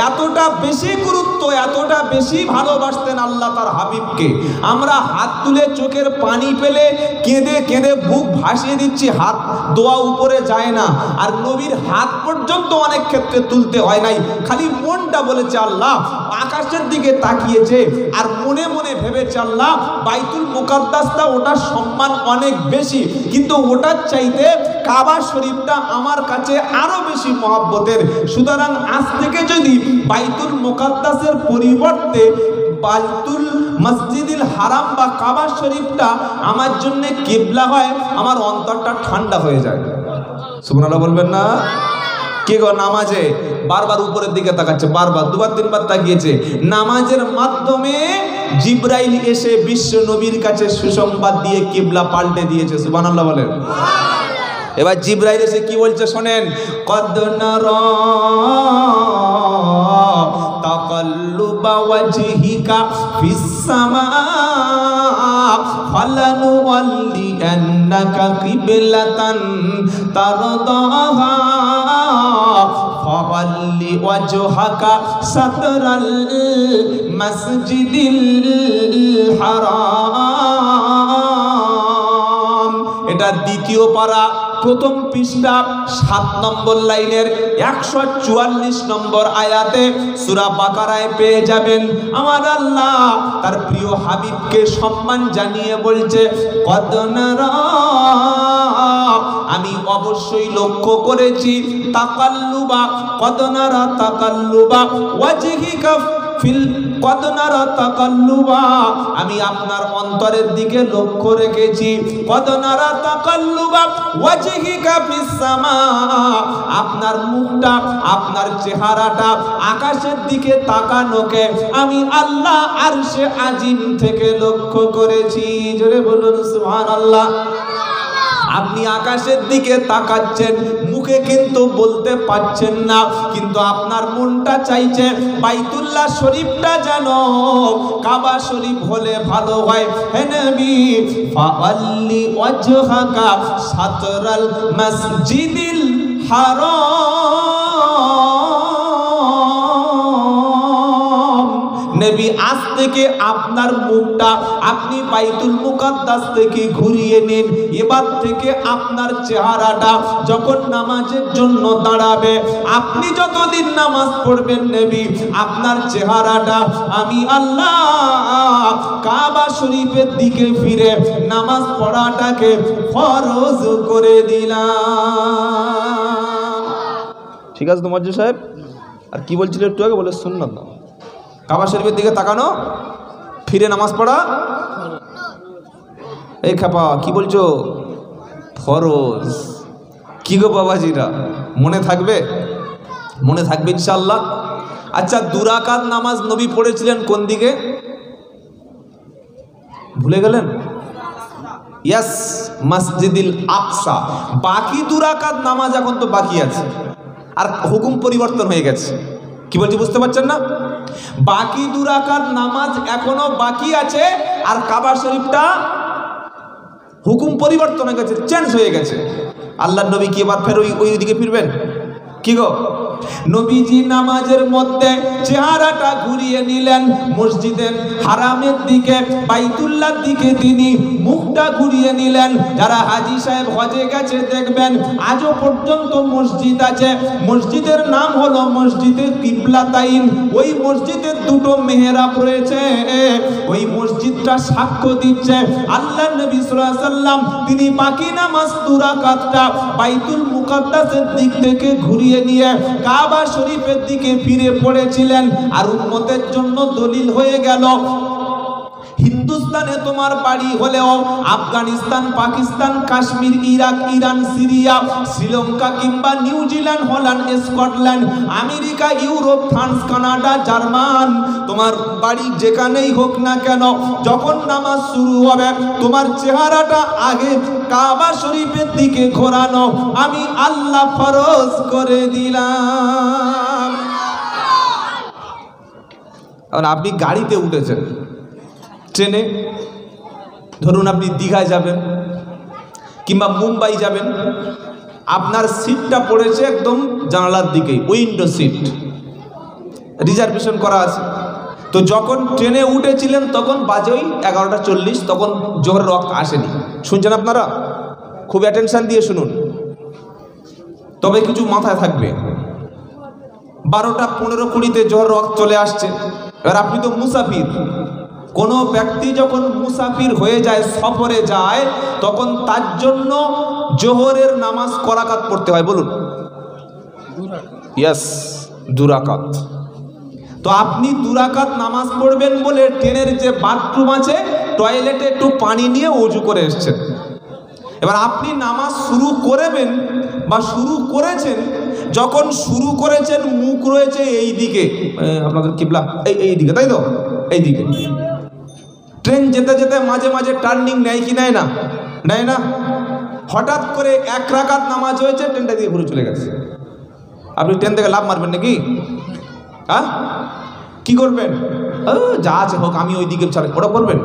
এতটা বেশি গুরুত্ব, এতটা বেশি ভালোবাসতেন আল্লাহ তার হাবিবকে। আমরা হাত তুলে চোখের পানি পেলে কেঁদে কেঁদে বুক ভাসিয়ে দিচ্ছি, হাত দোয়া উপরে যায় না। আর নবীর হাত পর্যন্ত অনেক ক্ষেত্রে তুলতে হয় নাই, খালি মনটা বলেছে আল্লাহ, আকাশের দিকে তাকিয়েছে আর মনে মনে ভেবেছে আল্লাহ বাইতুল মুকাদ্দাসটা, ওটার সম্মান অনেক বেশি, কিন্তু ওটার চাইতে কাবা শরীফটা আমার কাছে আরো বেশি মহব্বতের। সুতরাং আজ থেকে যদি বাইতুল মুকাদ্দাসের পরিবর্তে বাইতুল মসজিদুল হারাম বা কাবা শরীফটা আমার জন্য কিবলা হয়, আমার অন্তরটা ঠান্ডা হয়ে যায়। সুবহানাল্লাহ বলবেন না? কে গো নামাজে বারবার উপরের দিকে তাকাচ্ছে, বারবার দুবার তিনবার তাকিয়েছে? নামাজের মাধ্যমে জিবরাইল এসে বিশ্ব নবীর কাছে সুসংবাদ দিয়ে কিবলা পাল্টে দিয়েছে। সুবহানাল্লাহ বলেন। এবার জিবরাইল এসে কি বলছে শোনেন, কদ নারা তাকাল্লুবা ওয়াজহিকা ফিস সামা ফালানুওয়াল্লিয়ান্নাকা কিবলাতান তারদাহা ফাওয়াল্লি ওয়াজহাকা সাতরাল মাসজিদিল হারাম। এটা দ্বিতীয় পারা, প্রথম পৃষ্ঠা 7 নম্বর লাইনের 144 নম্বর আয়াতে সূরা বাকারায় পেয়ে যাবেন। আমার আল্লাহ তার প্রিয় হাবিবকে সম্মান জানিয়ে বলছে, কদ নারা, আমি অবশ্যই লক্ষ্য করেছি, তাকাল্লুবা, কদ নারা তাকাল্লুবা ওয়াজহিকা ফিল, কদ নারা তাকাল্লুবা, আমি আপনার অন্তরের দিকে লক্ষ্য রেখেছি। কদ নারা তাকাল্লুবা ওয়াজহিকা ফিস সামা, আপনার মুখটা, আপনার চেহারাটা আকাশের দিকে তাকানোকে আমি আল্লাহ আরশে আজিম থেকে লক্ষ্য করেছি। জোরে বলুন সুবহানাল্লাহ। আপনি আকাশের দিকে তাকাচ্ছেন, মুখে কিন্তু বলতে পারছেন না, কিন্তু আপনার মনটা চাইছে বাইতুল্লাহ শরীফটা যেন কাবা শরীফ হলে ভালো হয়। হে নবী, ফাআল্লি ওয়াজহাকা সাতরাল মসজিদিল হারাম। নবী, আজ থেকে আপনার মুখটা আপনি বাইতুল মুকাদ্দাস থেকে ঘুরিয়ে নিন। এবার থেকে আপনার চেহারাটা যখন নামাজের জন্য দাঁড়াবে, আপনি যতদিন নামাজ পড়বেন নবী, আপনার চেহারাটা আমি আল্লাহ কাবা শরীফের দিকে ফিরে নামাজ পড়াটাকে ফরজ করে দিলাম। ঠিক আছে তো মজ্জু সাহেব? আর কি বলছিল একটু আগে? বলে সুন্নাত না, কাবা শরীফের দিকে তাকানো, ফিরে নামাজ পড়া। এই খাপা কি বলছো? ফরজ। কি গো বাবাজিরা, মনে থাকবে? মনে থাকবে ইনশাআল্লাহ। আচ্ছা, 2 রাকাত নামাজ নবী পড়েছিলেন কোন দিকে? ভুলে গেলেন? ইয়াস, মসজিদুল আকসা। বাকি 2 রাকাত নামাজ এখন তো বাকি আছে, আর হুকুম পরিবর্তন হয়ে গেছে। কি বলছি বুঝতে পারছেন না? বাকি 2 রাকাত নামাজ এখনো বাকি আছে, আর কাবা শরীফটা হুকুম পরিবর্তন হয়ে গেছে, চেঞ্জ হয়ে গেছে। আল্লাহর নবী কি এবার ফের ওই দিকে ফিরবেন? কি গো, নবীজি নামাজের মধ্যে চেহারাটা ঘুরিয়ে নিলেন মসজিদের হারামের দিকে, বাইতুল্লাহর দিকে তিনি মুখটা ঘুরিয়ে নিলেন। যারা হাজী সাহেব হজে গেছে দেখবেন আজও পর্যন্ত মসজিদ আছে, মসজিদের নাম হলো মসজিদে কিবলাতাইন। ওই মসজিদের 2টো মেহরাব রয়েছে, ওই মসজিদটা সাক্ষ্য দিচ্ছে আল্লাহ নবী সাল্লাল্লাহু আলাইহি ওয়াসাল্লাম তিনি বাকি নামাজ 2 রাকাতটা বাইতুল মুকাদ্দাসের দিক থেকে ঘুরিয়ে নিয়ে কাবা শরীফের দিকে ফিরে পড়েছিলেন। আর উম্মতের জন্য দলিল হয়ে গেল, হিন্দুস্তানে তোমার বাড়ি হলেও Afghanistan, Pakistan, Kashmir, Iraq, Iran, Syria, Sri Lanka কিংবা New Zealand, Holland, Scotland, America, Europe, France, Canada, German, তোমার বাড়ি যেখানেই হোক না কেন, যখন নামাজ শুরু হবে তোমার চেহারাটা আগে কাবা শরীফের দিকে ঘোরানো আমি আল্লাহ ফরজ করে দিলাম। এখন আপনি গাড়িতে উঠেছেন, ট্রেনে, ধরুন আপনি দীঘায় যাবেন কিংবা মুম্বাই যাবেন, আপনার সিটটা পড়েছে একদম জানালার দিকেই, উইন্ডো সিট, রিজার্ভেশন করা আছে। তো যখন ট্রেনে উঠেছিলেন তখন বাজে ওই 11:40, তখন জোহরের ওয়াক্ত আসেনি। শুনছেন আপনারা? খুব অ্যাটেনশন দিয়ে শুনুন, তবে কিছু মাথায় থাকবে। 12:15-20 জোহরের ওয়াক্ত চলে আসছে। এবার আপনি তো মুসাফির, কোনো ব্যক্তি যখন মুসাফির হয়ে যায়, সফরে যায়, তখন তার জন্য জোহরের নামাজ কয় রাকাত পড়তে হয় বলুন? 2 রাকাত। তো আপনি 2 রাকাত নামাজ পড়বেন বলে ট্রেনের যে বাথরুম আছে, টয়লেটে একটু পানি নিয়ে ওযু করে এসেছেন। এবার আপনি নামাজ শুরু করবেন বা শুরু করেছেন, যখন শুরু করেছেন মুখ রয়েছে এই দিকে, আপনাদের কিবলা এই দিকে, তাই তো? এই দিকে ট্রেন যেতে যেতে মাঝে মাঝে টার্নিং নেয় কি নেয় না? নেয় না? হঠাৎ করে 1 রাকাত নামাজ হয়েছে, ট্রেনটা দিয়ে ঘুরে চলে গেছে। আপনি ট্রেন থেকে লাভ মারবেন নাকি? হ্যাঁ, কি করবেন? যা আছে হোক, আমি ওই দিকে ওটা করবেন।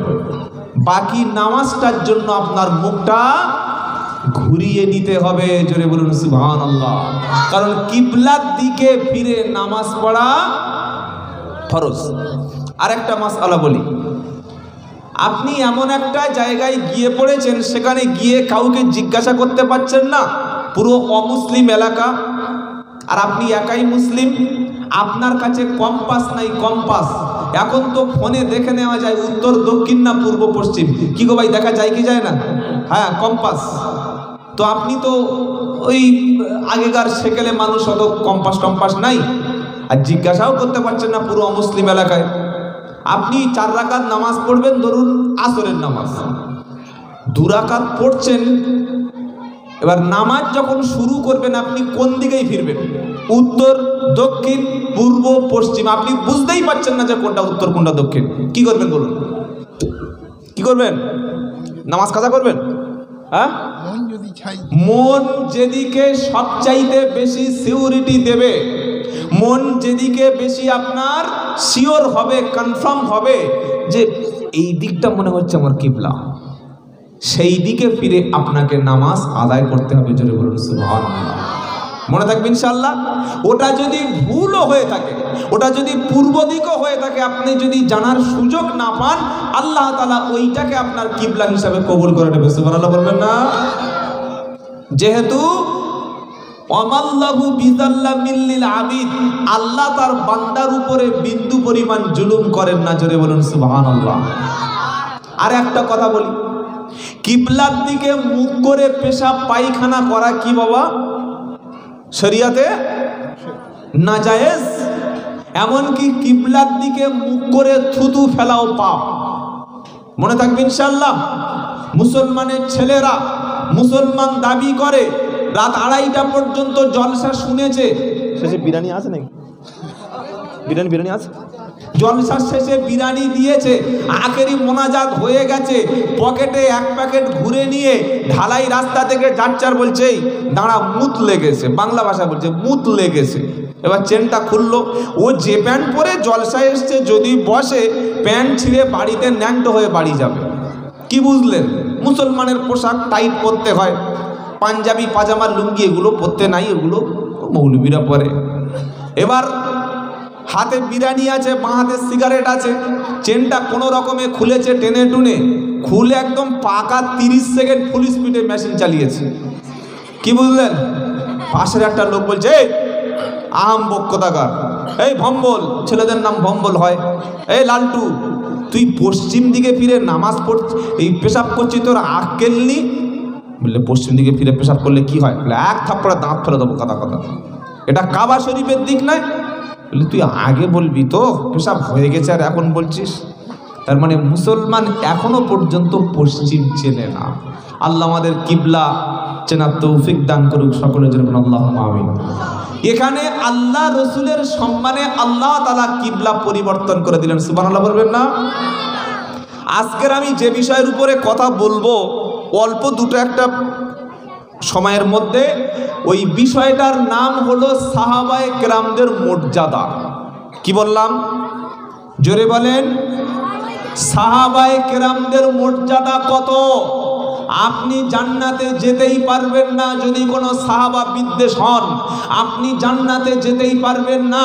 বাকি নামাজটার জন্য আপনার মুখটা ঘুরিয়ে নিতে হবে। জোরে বলুন সুবহানাল্লাহ। কারণ কিবলার দিকে ফিরে নামাজ পড়া ফরজ। আরেকটা মাসআলা বলি, আপনি এমন একটা জায়গায় গিয়ে পড়েছেন, সেখানে গিয়ে কাউকে জিজ্ঞাসা করতে পারছেন না, পুরো অমুসলিম এলাকা, আর আপনি একাই মুসলিম, আপনার কাছে কম্পাস নাই। কম্পাস এখন তো ফোনে দেখে নেওয়া যায় উত্তর, দক্ষিণ না পূর্ব, পশ্চিম। কি গো ভাই, দেখা যায় কি যায় না? হ্যাঁ, কম্পাস। তো আপনি তো ওই আগেকার সেকেলে মানুষ, অত কম্পাস টম্পাস নাই, আর জিজ্ঞাসাও করতে পারছেন না পুরো অমুসলিম এলাকায়। আপনি 4 রাকাত নামাজ পড়বেন, ধরুন আসরের নামাজ, 2 রাকাত পড়ছেন। এবার নামাজ যখন শুরু করবেন আপনি কোন দিকেই ফিরবেন? উত্তর, দক্ষিণ, পূর্ব, পশ্চিম। আপনি বুঝতেই পারছেন না যে কোনটা উত্তর কোনটা দক্ষিণ। কি করবেন বলুন? কি করবেন? নামাজ কাজা করবেন? হ্যাঁ, মন যেদিকে সবচাইতে বেশি সিউরিটি দেবে, মন যেদিকে বেশি আপনার শিওর হবে, কনফার্ম হবে যে এই দিকটা মনে হচ্ছে আমার কিবলা, সেই দিকে ফিরে আপনাকে নামাজ আদায় করতে হবে। জোরে বলুন সুবহানাল্লাহ। মনে থাকবে ইনশাআল্লাহ। ওটা যদি ভুলও হয়ে থাকে, ওটা যদি পূর্ব দিকও হয়ে থাকে, আপনি যদি জানার সুযোগ না পান, আল্লাহ তাআলা ওইটাকে আপনার কিবলা হিসাবে কবুল করে নেবে। সুবহানাল্লাহ বলবেন না? যেহেতু ওয়ামাল্লাহু বিযাল্লামিল লিল আবিদ, আল্লাহ তার বান্দার উপরে বিন্দু পরিমাণ জুলুম করেন না। জোরে বলুন সুবহানাল্লাহ। আর একটা কথা বলি, কিবলার দিকে মুখ করে পেশাব পায়খানা করা কি বাবা শরিয়াতে নাজায়েজ। এমনকি কিবলার দিকে মুখ করে থুতু ফেলাও পাপ। মনে থাকবে ইনশাআল্লাহ। মুসলমানের ছেলেরা মুসলমান দাবি করে, রাত 2:30টা পর্যন্ত জলসা শুনেছে। শেষে বিরিয়ানি আছে নাকি? বিরিয়ানি আছে। জলসার শেষে বিরিয়ানি দিয়েছে, আখেরি মোনাজাত হয়ে গেছে, পকেটে 1 প্যাকেট ঘুরে নিয়ে ঢালাই রাস্তা থেকে যাচ্চার বলছে, দাঁড়া মুত লেগেছে, বাংলা ভাষা বলছে মুত লেগেছে। এবার চেনটা খুললো, ও যে প্যান্ট পরে জলসায় এসছে, যদি বসে প্যান্ট ছিঁড়ে বাড়িতে ন্যাংটো হয়ে বাড়ি যাবে। কি বুঝলেন? মুসলমানের পোশাক টাইট পরতে হয়, পাঞ্জাবি পাজামা লুঙ্গি এগুলো পরতে নাই, এগুলো মৌলবীরা পরে। এবার হাতে বিরিয়ানি আছে, বাঁ হাতে সিগারেট আছে, চেনটা কোনো রকমে খুলেছে, টেনে টুনে খুলে একদম পাকা 30 সেকেন্ড ফুল স্পিডে মেশিন চালিয়েছে। কি বুঝলেন? পাশের একটা লোক বলছে, আম বক্কতাকার, এই ভম্বল, ছেলেদের নাম ভম্বল হয়, এই লালটু, তুই পশ্চিম দিকে ফিরে নামাজ পড়ছিস, এই পেশাব করছিস, তোর আক্কেল নি? বললে পশ্চিম দিকে ফিরে পেশাব করলে কি হয়? বলে 1 থাপ্পড়ে দাঁত ফেলে দেবো, কথা কথা, এটা কাবা শরীফের দিক নয়। বলে তুই আগে বলবি তো পেশাব হয়ে গেছে, আর এখন বলছিস? তার মানে মুসলমান এখনো পর্যন্ত পশ্চিম চেনে না। আল্লাহ আমাদের কিবলা চেনার তৌফিক দান করুক সকলের জন্য, আল্লাহুম্মা আমিন। এখানে আল্লাহ রসুলের সম্মানে আল্লাহ তাআলা কিবলা পরিবর্তন করে দিলেন, সুবহানাল্লাহ বলবেন না? আজকের আমি যে বিষয়ের উপরে কথা বলবো অল্প দুটো একটা সময়ের মধ্যে, ওই বিষয়টার নাম হলো সাহাবায়ে কেরামদের মর্যাদা। কি বললাম? জোরে বলেন। সাহাবায়ে কেরামদের মর্যাদা কত? আপনি জান্নাতে যেতেই পারবেন না যদি কোনো সাহাবা বিদ্বেষ হন। আপনি জান্নাতে যেতেই পারবেন না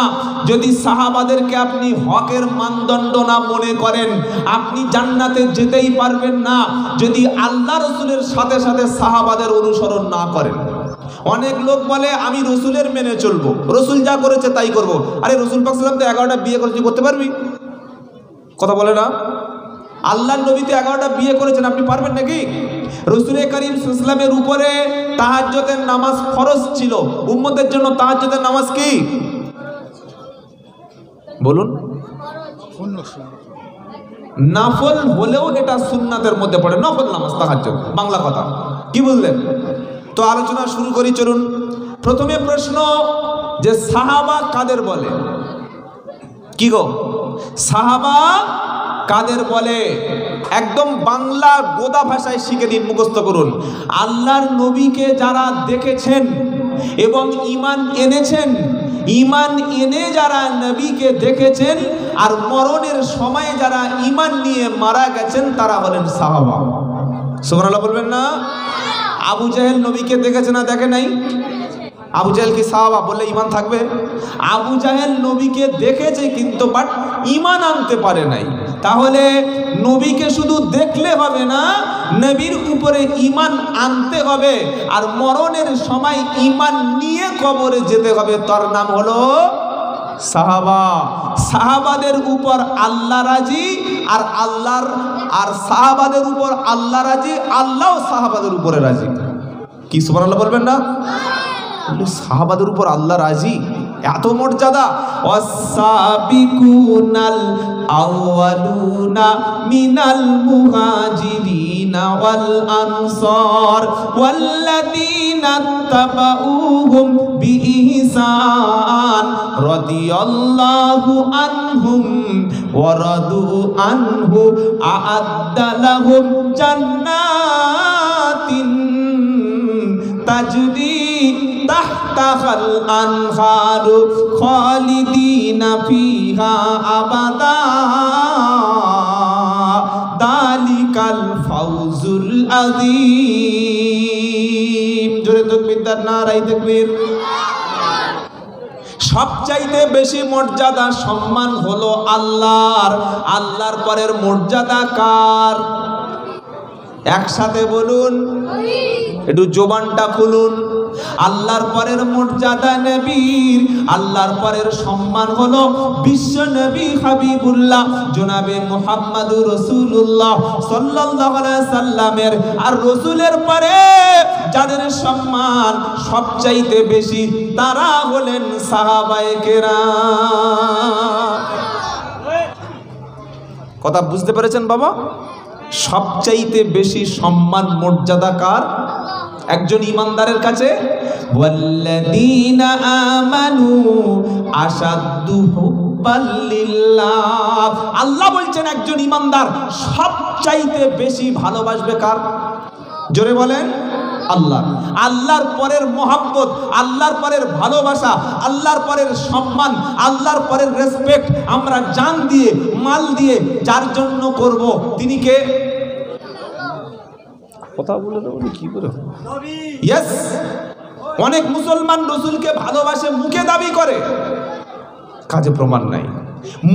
যদি সাহাবাদেরকে আপনি হকের মানদণ্ড না মনে করেন। আপনি জান্নাতে যেতেই পারবেন না যদি আল্লাহ রসুলের সাথে সাথে সাহাবাদের অনুসরণ না করেন। অনেক লোক বলে আমি রসুলের মেনে চলবো, রসুল যা করেছে তাই করব। আরে রসুল পাক সাল্লাল্লাহু আলাইহি ওয়াসাল্লাম তো 11টা বিয়ে করেছে, করতে পারবি? কথা বলে না? আল্লাহর নবী তো 11টা বিয়ে করেছেন, আপনি পারবেন নাকি? রসুল করিম সাল্লাল্লাহু আলাইহি ওয়াসাল্লামের উপরে তাহাজ্জুদের নামাজ ফরজ ছিল। উম্মতের জন্য তাহাজ্জুদের নামাজ কি বলুন? নফল হলেও এটা সুন্নাতের মধ্যে পড়ে, নফল নামাজ তাহাজ্জুদ, বাংলা কথা। কি বুঝলেন? তো আলোচনা শুরু করি, চলুন। প্রথমে প্রশ্ন যে সাহাবা কাদের বলে? কি গো, সাহাবা কাদের বলে? একদম বাংলা গোদা ভাষায় শিখে দিন, মুখস্থ করুন। আল্লাহর নবীকে যারা দেখেছেন এবং ঈমান এনেছেন, ঈমান এনে যারা নবীকে দেখেছেন আর মরণের সময়ে যারা ঈমান নিয়ে মারা গেছেন তারা হলেন সাহাবা। সুবহানাল্লাহ বলবেন না? আবু জাহেল নবীকে দেখেছে না দেখে নাই? আবু জাহেল কি সাহাবা? বললে ঈমান থাকবে? আবু জাহেল নবীকে দেখেছে কিন্তু বাট ঈমান আনতে পারে নাই। তাহলে নবীকে শুধু দেখলে হবে না, নবীর উপরে ঈমান আনতে হবে আর মরণের সময় ঈমান নিয়ে কবরে যেতে হবে। তার নাম হলো সাহাবা। সাহাবাদের উপর আল্লাহ রাজি আর সাহাবাদের উপর আল্লাহ রাজি, আল্লাহও সাহাবাদের উপরে রাজি। কি সুবহানাল্লাহ বলবেন না? সাহাবাদের উপর আল্লাহ রাজি, এত মর্যাদা। ওয়াসাবিকুনাল আউয়ালুনা মিনাল মুহাজিরিনা ওয়াল আনসার ওয়াল্লাযীনা তাবাউহুম বিইহসান রাদিয়াল্লাহু আনহুম ওয়া রাদু আনহু আ'আদ্দা লাহুম জান্নাতিন তাজরি তাহতাহাল আনহারু খালিদিনা ফিহা আবাদা দালিকাল ফাউজুল আযীম। জোরে তাকবীর, নারায়ে তাকবীর। সবচাইতে বেশি মর্যাদা সম্মান হলো আল্লাহর। আল্লাহর পরের মর্যাদা কার? একসাথে বলুন, একটু জবানটা খুলুন। আল্লাহর পরের মর্যাদা নবীর, আল্লাহর পরের সম্মান হলো বিশ্ব নবী হাবিবুল্লাহ জনাবে মুহাম্মাদুর রাসূলুল্লাহ সাল্লাল্লাহু আলাইহি সাল্লামের। আর রাসূলের পরে যাদের সম্মান সবচাইতে বেশি তারা হলেন সাহাবায়ে কেরাম। কথা বুঝতে পেরেছেন বাবা? সবচাইতে বেশি সম্মান মর্যাদা কার? একজন ইমানদারের কাছে। ওয়াল্লাযীনা আমানু আশাদ্দু হুব্বাল লিল্লাহ। আল্লাহ বলছেন একজন ইমানদার সবচাইতে বেশি ভালোবাসবে কার? জোরে বলেন, আল্লাহ। আল্লাহর পরের মহব্বত, আল্লাহর পরের ভালোবাসা, আল্লাহর পরের সম্মান, আল্লাহর পরের রেসপেক্ট আমরা জান দিয়ে মাল দিয়ে যার জন্য করব তিনি কে? কথা বলে দেবো কি করে? ইয়েস, অনেক মুসলমান রসুলকে ভালোবাসে, মুখে দাবি করে, কাজে প্রমাণ নাই।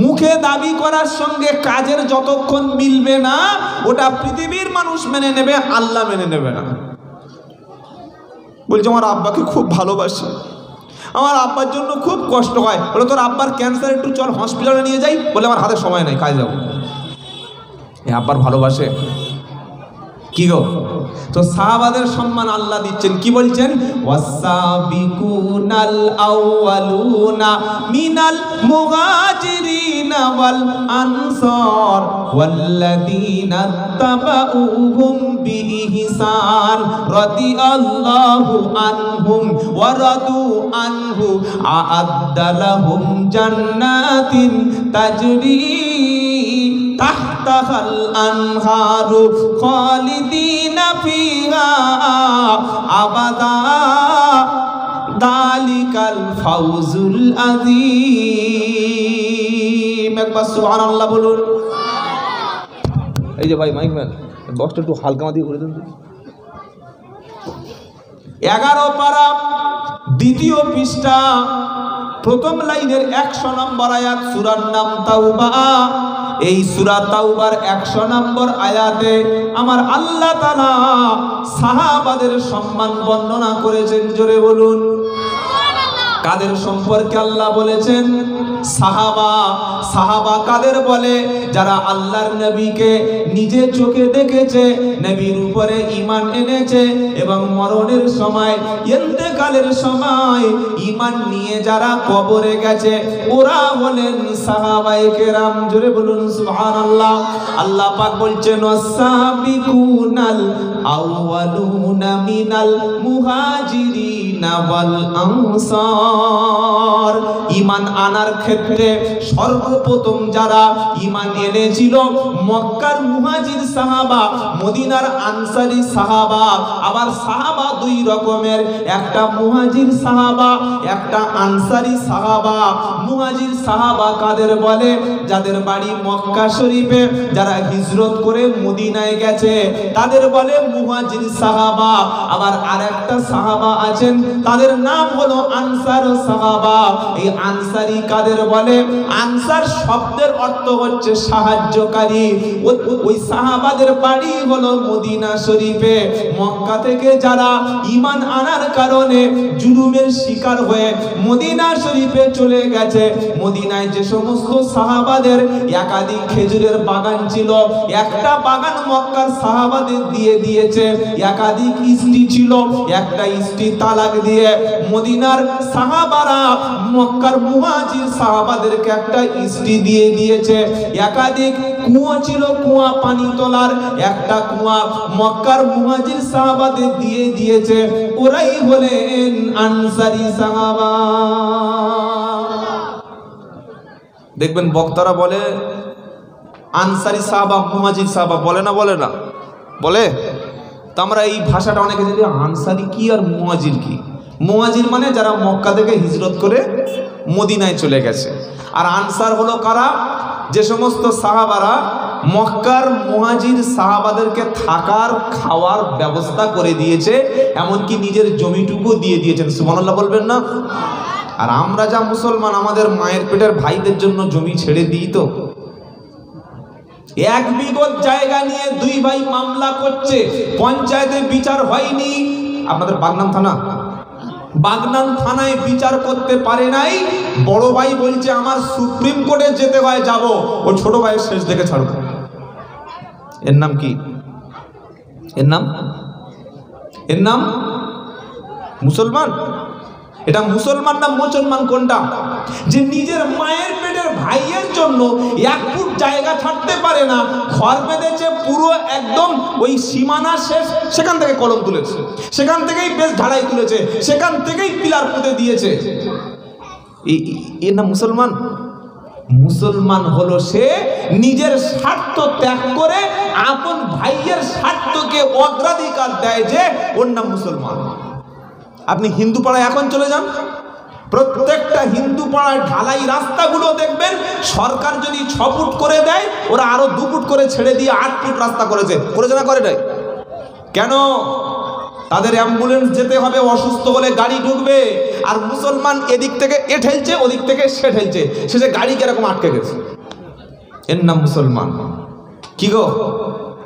মুখে দাবি করার সঙ্গে কাজের যতক্ষণ মিলবে না ওটা পৃথিবীর মানুষ মেনে নেবে, আল্লাহ মেনে নেবে না। বলছে আমার আব্বাকে খুব ভালোবাসি, আমার আব্বার জন্য খুব কষ্ট হয়। বলে তোর আব্বার ক্যান্সার, একটু চল হসপিটালে নিয়ে যাই। বলে আমার হাতে সময় নাই, কাজে যাবো। এ আব্বার ভালোবাসে কি গো? তো সাহাবাদের সম্মান আল্লাহ দিচ্ছেন, কি বলছেন? ওয়াসাবিকুনাল আউয়ালুনা মিনাল মুহাজিরিনা والأنصار والذين اتبعوهم بإحسان رضي الله عنهم ورضوا عنه أعد لهم جنات تجري تحتها الأنهار خالدين فيها أبدا দালিকাল ফাউজুল আযীম। একবার সুবহানাল্লাহ বলুন। এই যে ভাই মাইক ম্যান, বক্সটা একটু হালকা মাদি করে দেন তো। 11 পারা দ্বিতীয় পৃষ্ঠা প্রথম লাইনের 100 নম্বর আয়াত, সূরার নাম তাওবা। এই সূরা তাওবার 100 নম্বর আয়াতে আমার আল্লাহ তাআলা সাহাবাদের সম্মান বর্ণনা করেছেন। জোরে বলুন কাদের সম্পর্কে আল্লাহ বলেছেন? সাহাবা। সাহাবা কাদের বলে? যারা আল্লাহর নবীকে নিজে চোখে দেখেছে, নবীর উপরে ঈমান এনেছে এবং মরণের সময়, ইন্তেকালের সময় ঈমান নিয়ে যারা কবরে গেছে, ওরা হলেন সাহাবায়ে কেরাম। জোরে বলুন সুবহানাল্লাহ। আল্লাহ পাক বলছেন ওয়াসাবিকুনাল আউয়ালুনা মিনাল মুহাজিরিনা ওয়াল আনসার। ঈমান আনার ক্ষেত্রে সর্বপ্রথম যারা ঈমান এনেছিল মক্কার মুহাজির সাহাবা, মদিনার আনসারী সাহাবা। আবার সাহাবা দুই রকমের, একটা মুহাজির সাহাবা, একটা আনসারী সাহাবা। মুহাজির সাহাবা কাদের বলে? যাদের বাড়ি মক্কা শরীফে, যারা হিজরত করে মদিনায় গেছে, তাদের বলে মুহাজির সাহাবা। আবার আরেকটা সাহাবা আছেন, তাদের নাম হলো আনসার সাহাবা। এই আনসারী কাদের বলে? আনসার শব্দের অর্থ হচ্ছে সাহায্যকারী। ওই সাহাবাদের বাড়ি হলো মদিনা শরীফে। মক্কা থেকে যারা ঈমান আনার কারণে জুলুমের শিকার হয়ে মদিনা শরীফে চলে গেছে, মদিনায় যে সমস্ত সাহাবাদের একাধিক খেজুরের বাগান ছিল, একটা বাগান মক্কার সাহাবাদের দিয়ে দিয়েছে, একাধিক স্ত্রী ছিল, একটা স্ত্রী তালাক দিয়ে মদিনার সাহাবারা মক্কার মুহাজির সাহাবাদেরকে একটা স্ত্রী দিয়ে দিয়েছে, একাধিক কুয়া ছিল, কুয়া পানি তোলার একটা কুয়া মক্কার মুহাজির সাহাবাদের দিয়ে দিয়েছে। ওরাই হলেন আনসারী সাহাবা। দেখবেন বক্তারা বলে আনসারী সাহাবা, মুহাজির সাহাবা, বলে না? বলে না? বলে। তো আমরা এই ভাষাটা অনেকে জানি, আনসারী কি আর মুহাজির কি? মুহাজির মানে যারা মক্কা থেকে হিজরত করে মদিনায় চলে গেছে। আর আনসার হলো কারা? যে সমস্ত সাহাবারা মক্কার মুহাজির সাহাবাদেরকে থাকার খাওয়ার ব্যবস্থা করে দিয়েছে, এমনকি নিজের জমিটুকু দিয়ে দিয়েছেন। সুবহানাল্লাহ বলবেন না? আর আমরা যা মুসলমান, আমাদের মায়ের পেটের ভাইদের জন্য জমি ছেড়ে দিই। তো 1 বিঘত জায়গা নিয়ে 2 ভাই মামলা করছে, পঞ্চায়েতে বিচার হয়নি। আপনাদের বাগনান থানা, বাগনান থানায় বিচার করতে পারে নাই। বড় ভাই বলছে আমার সুপ্রিম কোর্টে যেতে হয়, যাব। ও ছোট ভাইয়ের শেষ দেখে ছাড়ব। এর নাম কি? এর নাম মুসলমান? এটা মুসলমান না মুসলমান কোনটা? যে নিজের মায়ের পেটের ভাইয়ের জন্য 1 ফুট জায়গা ছাড়তে পারে না, ঘর বেঁধেছে পুরো একদম ওই সীমানা শেষ, সেখান থেকে কলম তুলেছে, সেখান থেকেই বেশ ঢালাই তুলেছে, সেখান থেকেই পিলার পুঁতে দিয়েছে। এর নাম মুসলমান? মুসলমান হলো সে নিজের স্বার্থ ত্যাগ করে আপন ভাইয়ের স্বার্থকে অগ্রাধিকার দেয়, যে ওর নাম মুসলমান। আপনি হিন্দু পাড়ায় এখন চলে যান, প্রত্যেকটা হিন্দু পাড়ায় ঢালাই রাস্তাগুলো দেখবেন সরকার যদি 6 ফুট করে দেয়, ওরা আরো 2 ফুট করে ছেড়ে দিয়ে 8 ফুট রাস্তা করেছে না? করে নাই? কেন? তাদের অ্যাম্বুলেন্স যেতে হবে, অসুস্থ হলে গাড়ি ঢুকবে। আর মুসলমান এদিক থেকে এ ঠেলছে, ওদিক থেকে সে ঠেলছে, শেষে গাড়ি কিরকম আটকে গেছে। এর নাম মুসলমান। কি গো?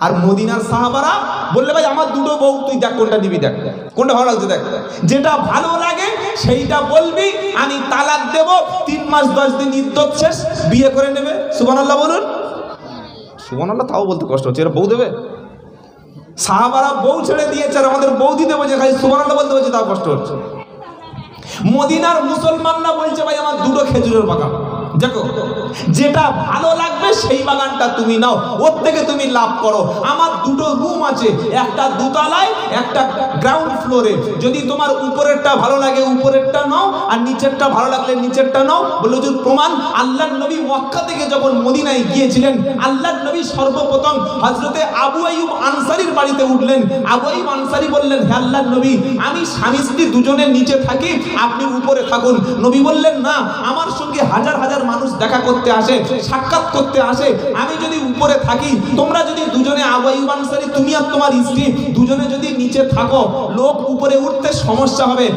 আর মদিনার সাহাবারা বললে ভাই আমার 2টো বউ, তুই দেখ কোনটা নিবি, দেখ কোনটা ভালো লাগছে, দেখ যেটা ভালো লাগে সেইটা বলবি, আমি তালাক দেব, 3 মাস 10 দিন ইদ্যত শেষ, বিয়ে করে নেবে। সুবহানাল্লাহ বলুন। সুবহানাল্লাহ তাও বলতে কষ্ট হচ্ছে, এরা বউ দেবে? সাহাবারা বউ ছেড়ে দিয়েছে, আর আমাদের বউ দিতে বলছে, খালি সুবহানাল্লাহ বলতে বলছে, তাও কষ্ট হচ্ছে। মদিনার মুসলমানরা বলছে ভাই আমার 2টো খেজুরের বাগান, দেখো যেটা ভালো লাগবে সেই বাগানটা তুমি নাও, ওর থেকে তুমি লাভ করো। আমার দুটো রুম আছে, একটা দোতলায় একটা গ্রাউন্ড ফ্লোরে। যদি তোমার উপরেরটা ভালো লাগে উপরেরটা নাও, আর নিচেরটা ভালো লাগলে নিচেরটা নাও। বললো যে প্রমাণ, আল্লাহর নবী মক্কা থেকে যখন মদিনায় গিয়েছিলেন, আল্লাহর নবী সর্বপ্রথম হযরতে আবু আইয়ুব আনসারীর বাড়িতে উঠলেন। আবু আইয়ুব আনসারী বললেন, হে আল্লাহর নবী, আমি স্বামী স্ত্রী দুজনের নিচে থাকি, আপনি উপরে থাকুন। নবী বললেন, না, আমার সঙ্গে হাজার হাজার মানুষ দেখা করতে আসে, সাক্ষাৎ করতে আসে, আমি যদি উপরে থাকি, তোমরা যদি দুজনে, আবু আইয়ুব আনসারী তুমি আর তোমার স্ত্রী দুজনে যদি নিচে থাকো, লোক উপরে উঠতে সমস্যা হবে,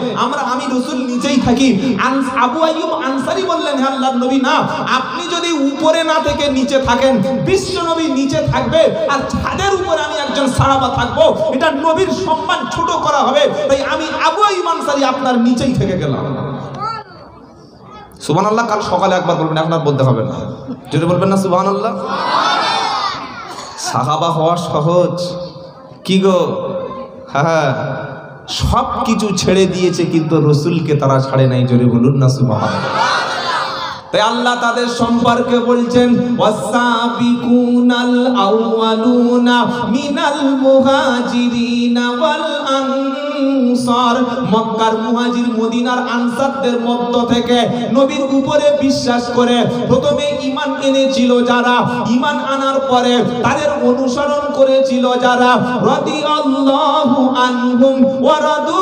আমি রাসূল নিচেই থাকি। আবু আইয়ুব আনসারী বললেন, হে আল্লাহর নবী, না, আপনি যদি উপরে না থেকে নিচে থাকেন, বিশ্ব নবী নিচে থাকবে আর ছাদের উপরে আমি একজন সাহাবা থাকবো, এটা নবীর সম্মান ছোট করা হবে, তাই আমি আবু আইয়ুব আনসারী আপনার নিচেই থেকে গেলাম। সুবহানাল্লাহ। কাল সকালে একবার বলবেন, এখন আর বলতে হবে না, যদি বলবেন না সুবহানাল্লাহ। সাহাবা হওয়া সহজ কি গো? হ্যাঁ, সব কিছু ছেড়ে দিয়েছে কিন্তু রাসূলকে তারা ছাড়ে নাই, জোরে বলুন না সুবহানাল্লাহ। তাই আল্লাহ তাদের সম্পর্কে বলছেন, ওয়াসাবিকুনাল আউয়ালুনা মিনাল মুহাজিরিনা ওয়াল আনসার। মক্কার মুহাজির মদিনার আনসারদের মধ্য থেকে নবীর উপরে বিশ্বাস করে প্রথমে ঈমান এনেছিল যারা, ঈমান আনার পরে তাদের অনুসরণ করেছিল যারা, রাদিয়াল্লাহু আনহুম ওয়া রাদু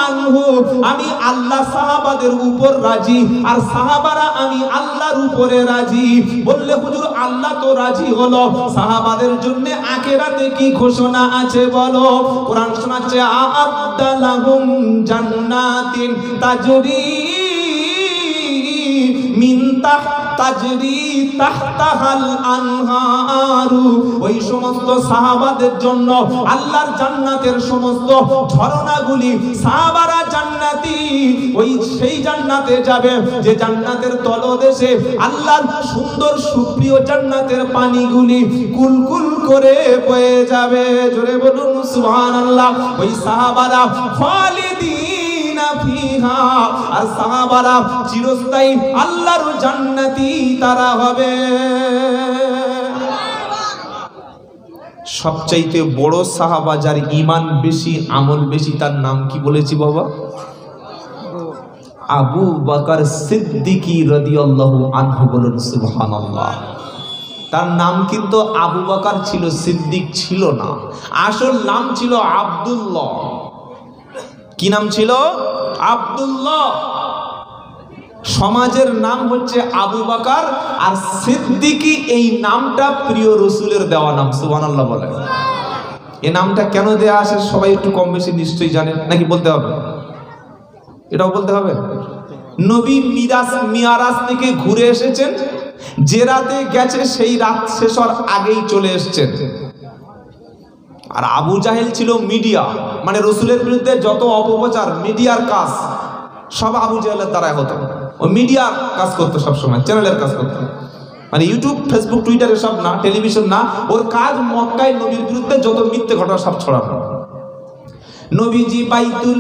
আনহু। আমি আল্লাহ সাহাবাদের উপর রাজি আর সাহাবারা আমি আল্লাহর উপরে রাজি। বললে হুজুর আল্লাহ তো রাজি হলো, সাহাবাদের জন্য আখিরাতে কি ঘোষণা আছে বলো? কোরআন শোনাচ্ছে, আ'আদ্দালাহুম জান্নাতিন তাজরি মিন তাজরি তাহতাহাল আনহারু। ওই সমস্ত সাহাবাদের জন্য আল্লাহর জান্নাতের সমস্ত ঝর্ণাগুলি, সাহাবারা জান্নাতি, ওই সেই জান্নাতে যাবে যে জান্নাতের তলদেশে আল্লাহর সুন্দর সুপ্রিয় জান্নাতের পানিগুলি কুলকুল করে বয়ে যাবে। জোরে বলুন সুবহানাল্লাহ। ওই সাহাবারা খালিদিনা ফিহা, আর সাহাবারা চিরস্থায়ী আল্লাহর জান্নাতি তারা হবে। সবচাইতে বড় সাহাবা যার ঈমান বেশি আমল বেশি, তার নাম কি বলেছি বাবা? আবু বকর সিদ্দিকী রাদিয়াল্লাহু আনহু। বলুন সুবহানাল্লাহ। তার নাম কিন্তু আবু বকর ছিল, সিদ্দিক ছিল না। আসল নাম ছিল আব্দুল্লাহ। কি নাম ছিল? আব্দুল্লাহ। সমাজের নাম হচ্ছে আবু বকর, আর সিদ্দিকী এই নামটা প্রিয় রাসূলের দেওয়া নাম। সুবহানাল্লাহ বলেন। এই নামটা কেন দেয়া আছে সবাই একটু কম বেশি নিশ্চয়ই জানেন, নাকি বলতে হবে? এটাও বলতে হবে। নবী মিরাজ থেকে ঘুরে এসেছেন, যে রাতে গেছে সেই রাত শেষ হওয়ার আগেই চলে এসেছেন। আর আবু জাহেল ছিল মিডিয়া, মানে রাসূলের বিরুদ্ধে যত অপপ্রচার, মিডিয়ার কাজ সব আবু জাহেলের দ্বারা হতো। ও মিডিয়ার কাজ করতো, সবসময় চ্যানেলের কাজ করতো, মানে ইউটিউব ফেসবুক টুইটার এসব না, টেলিভিশন না। ওর কাজ মক্কায় নবীর বিরুদ্ধে যত মিথ্যে ঘটনা সব ছড়ানো। নবীজি বাইতুল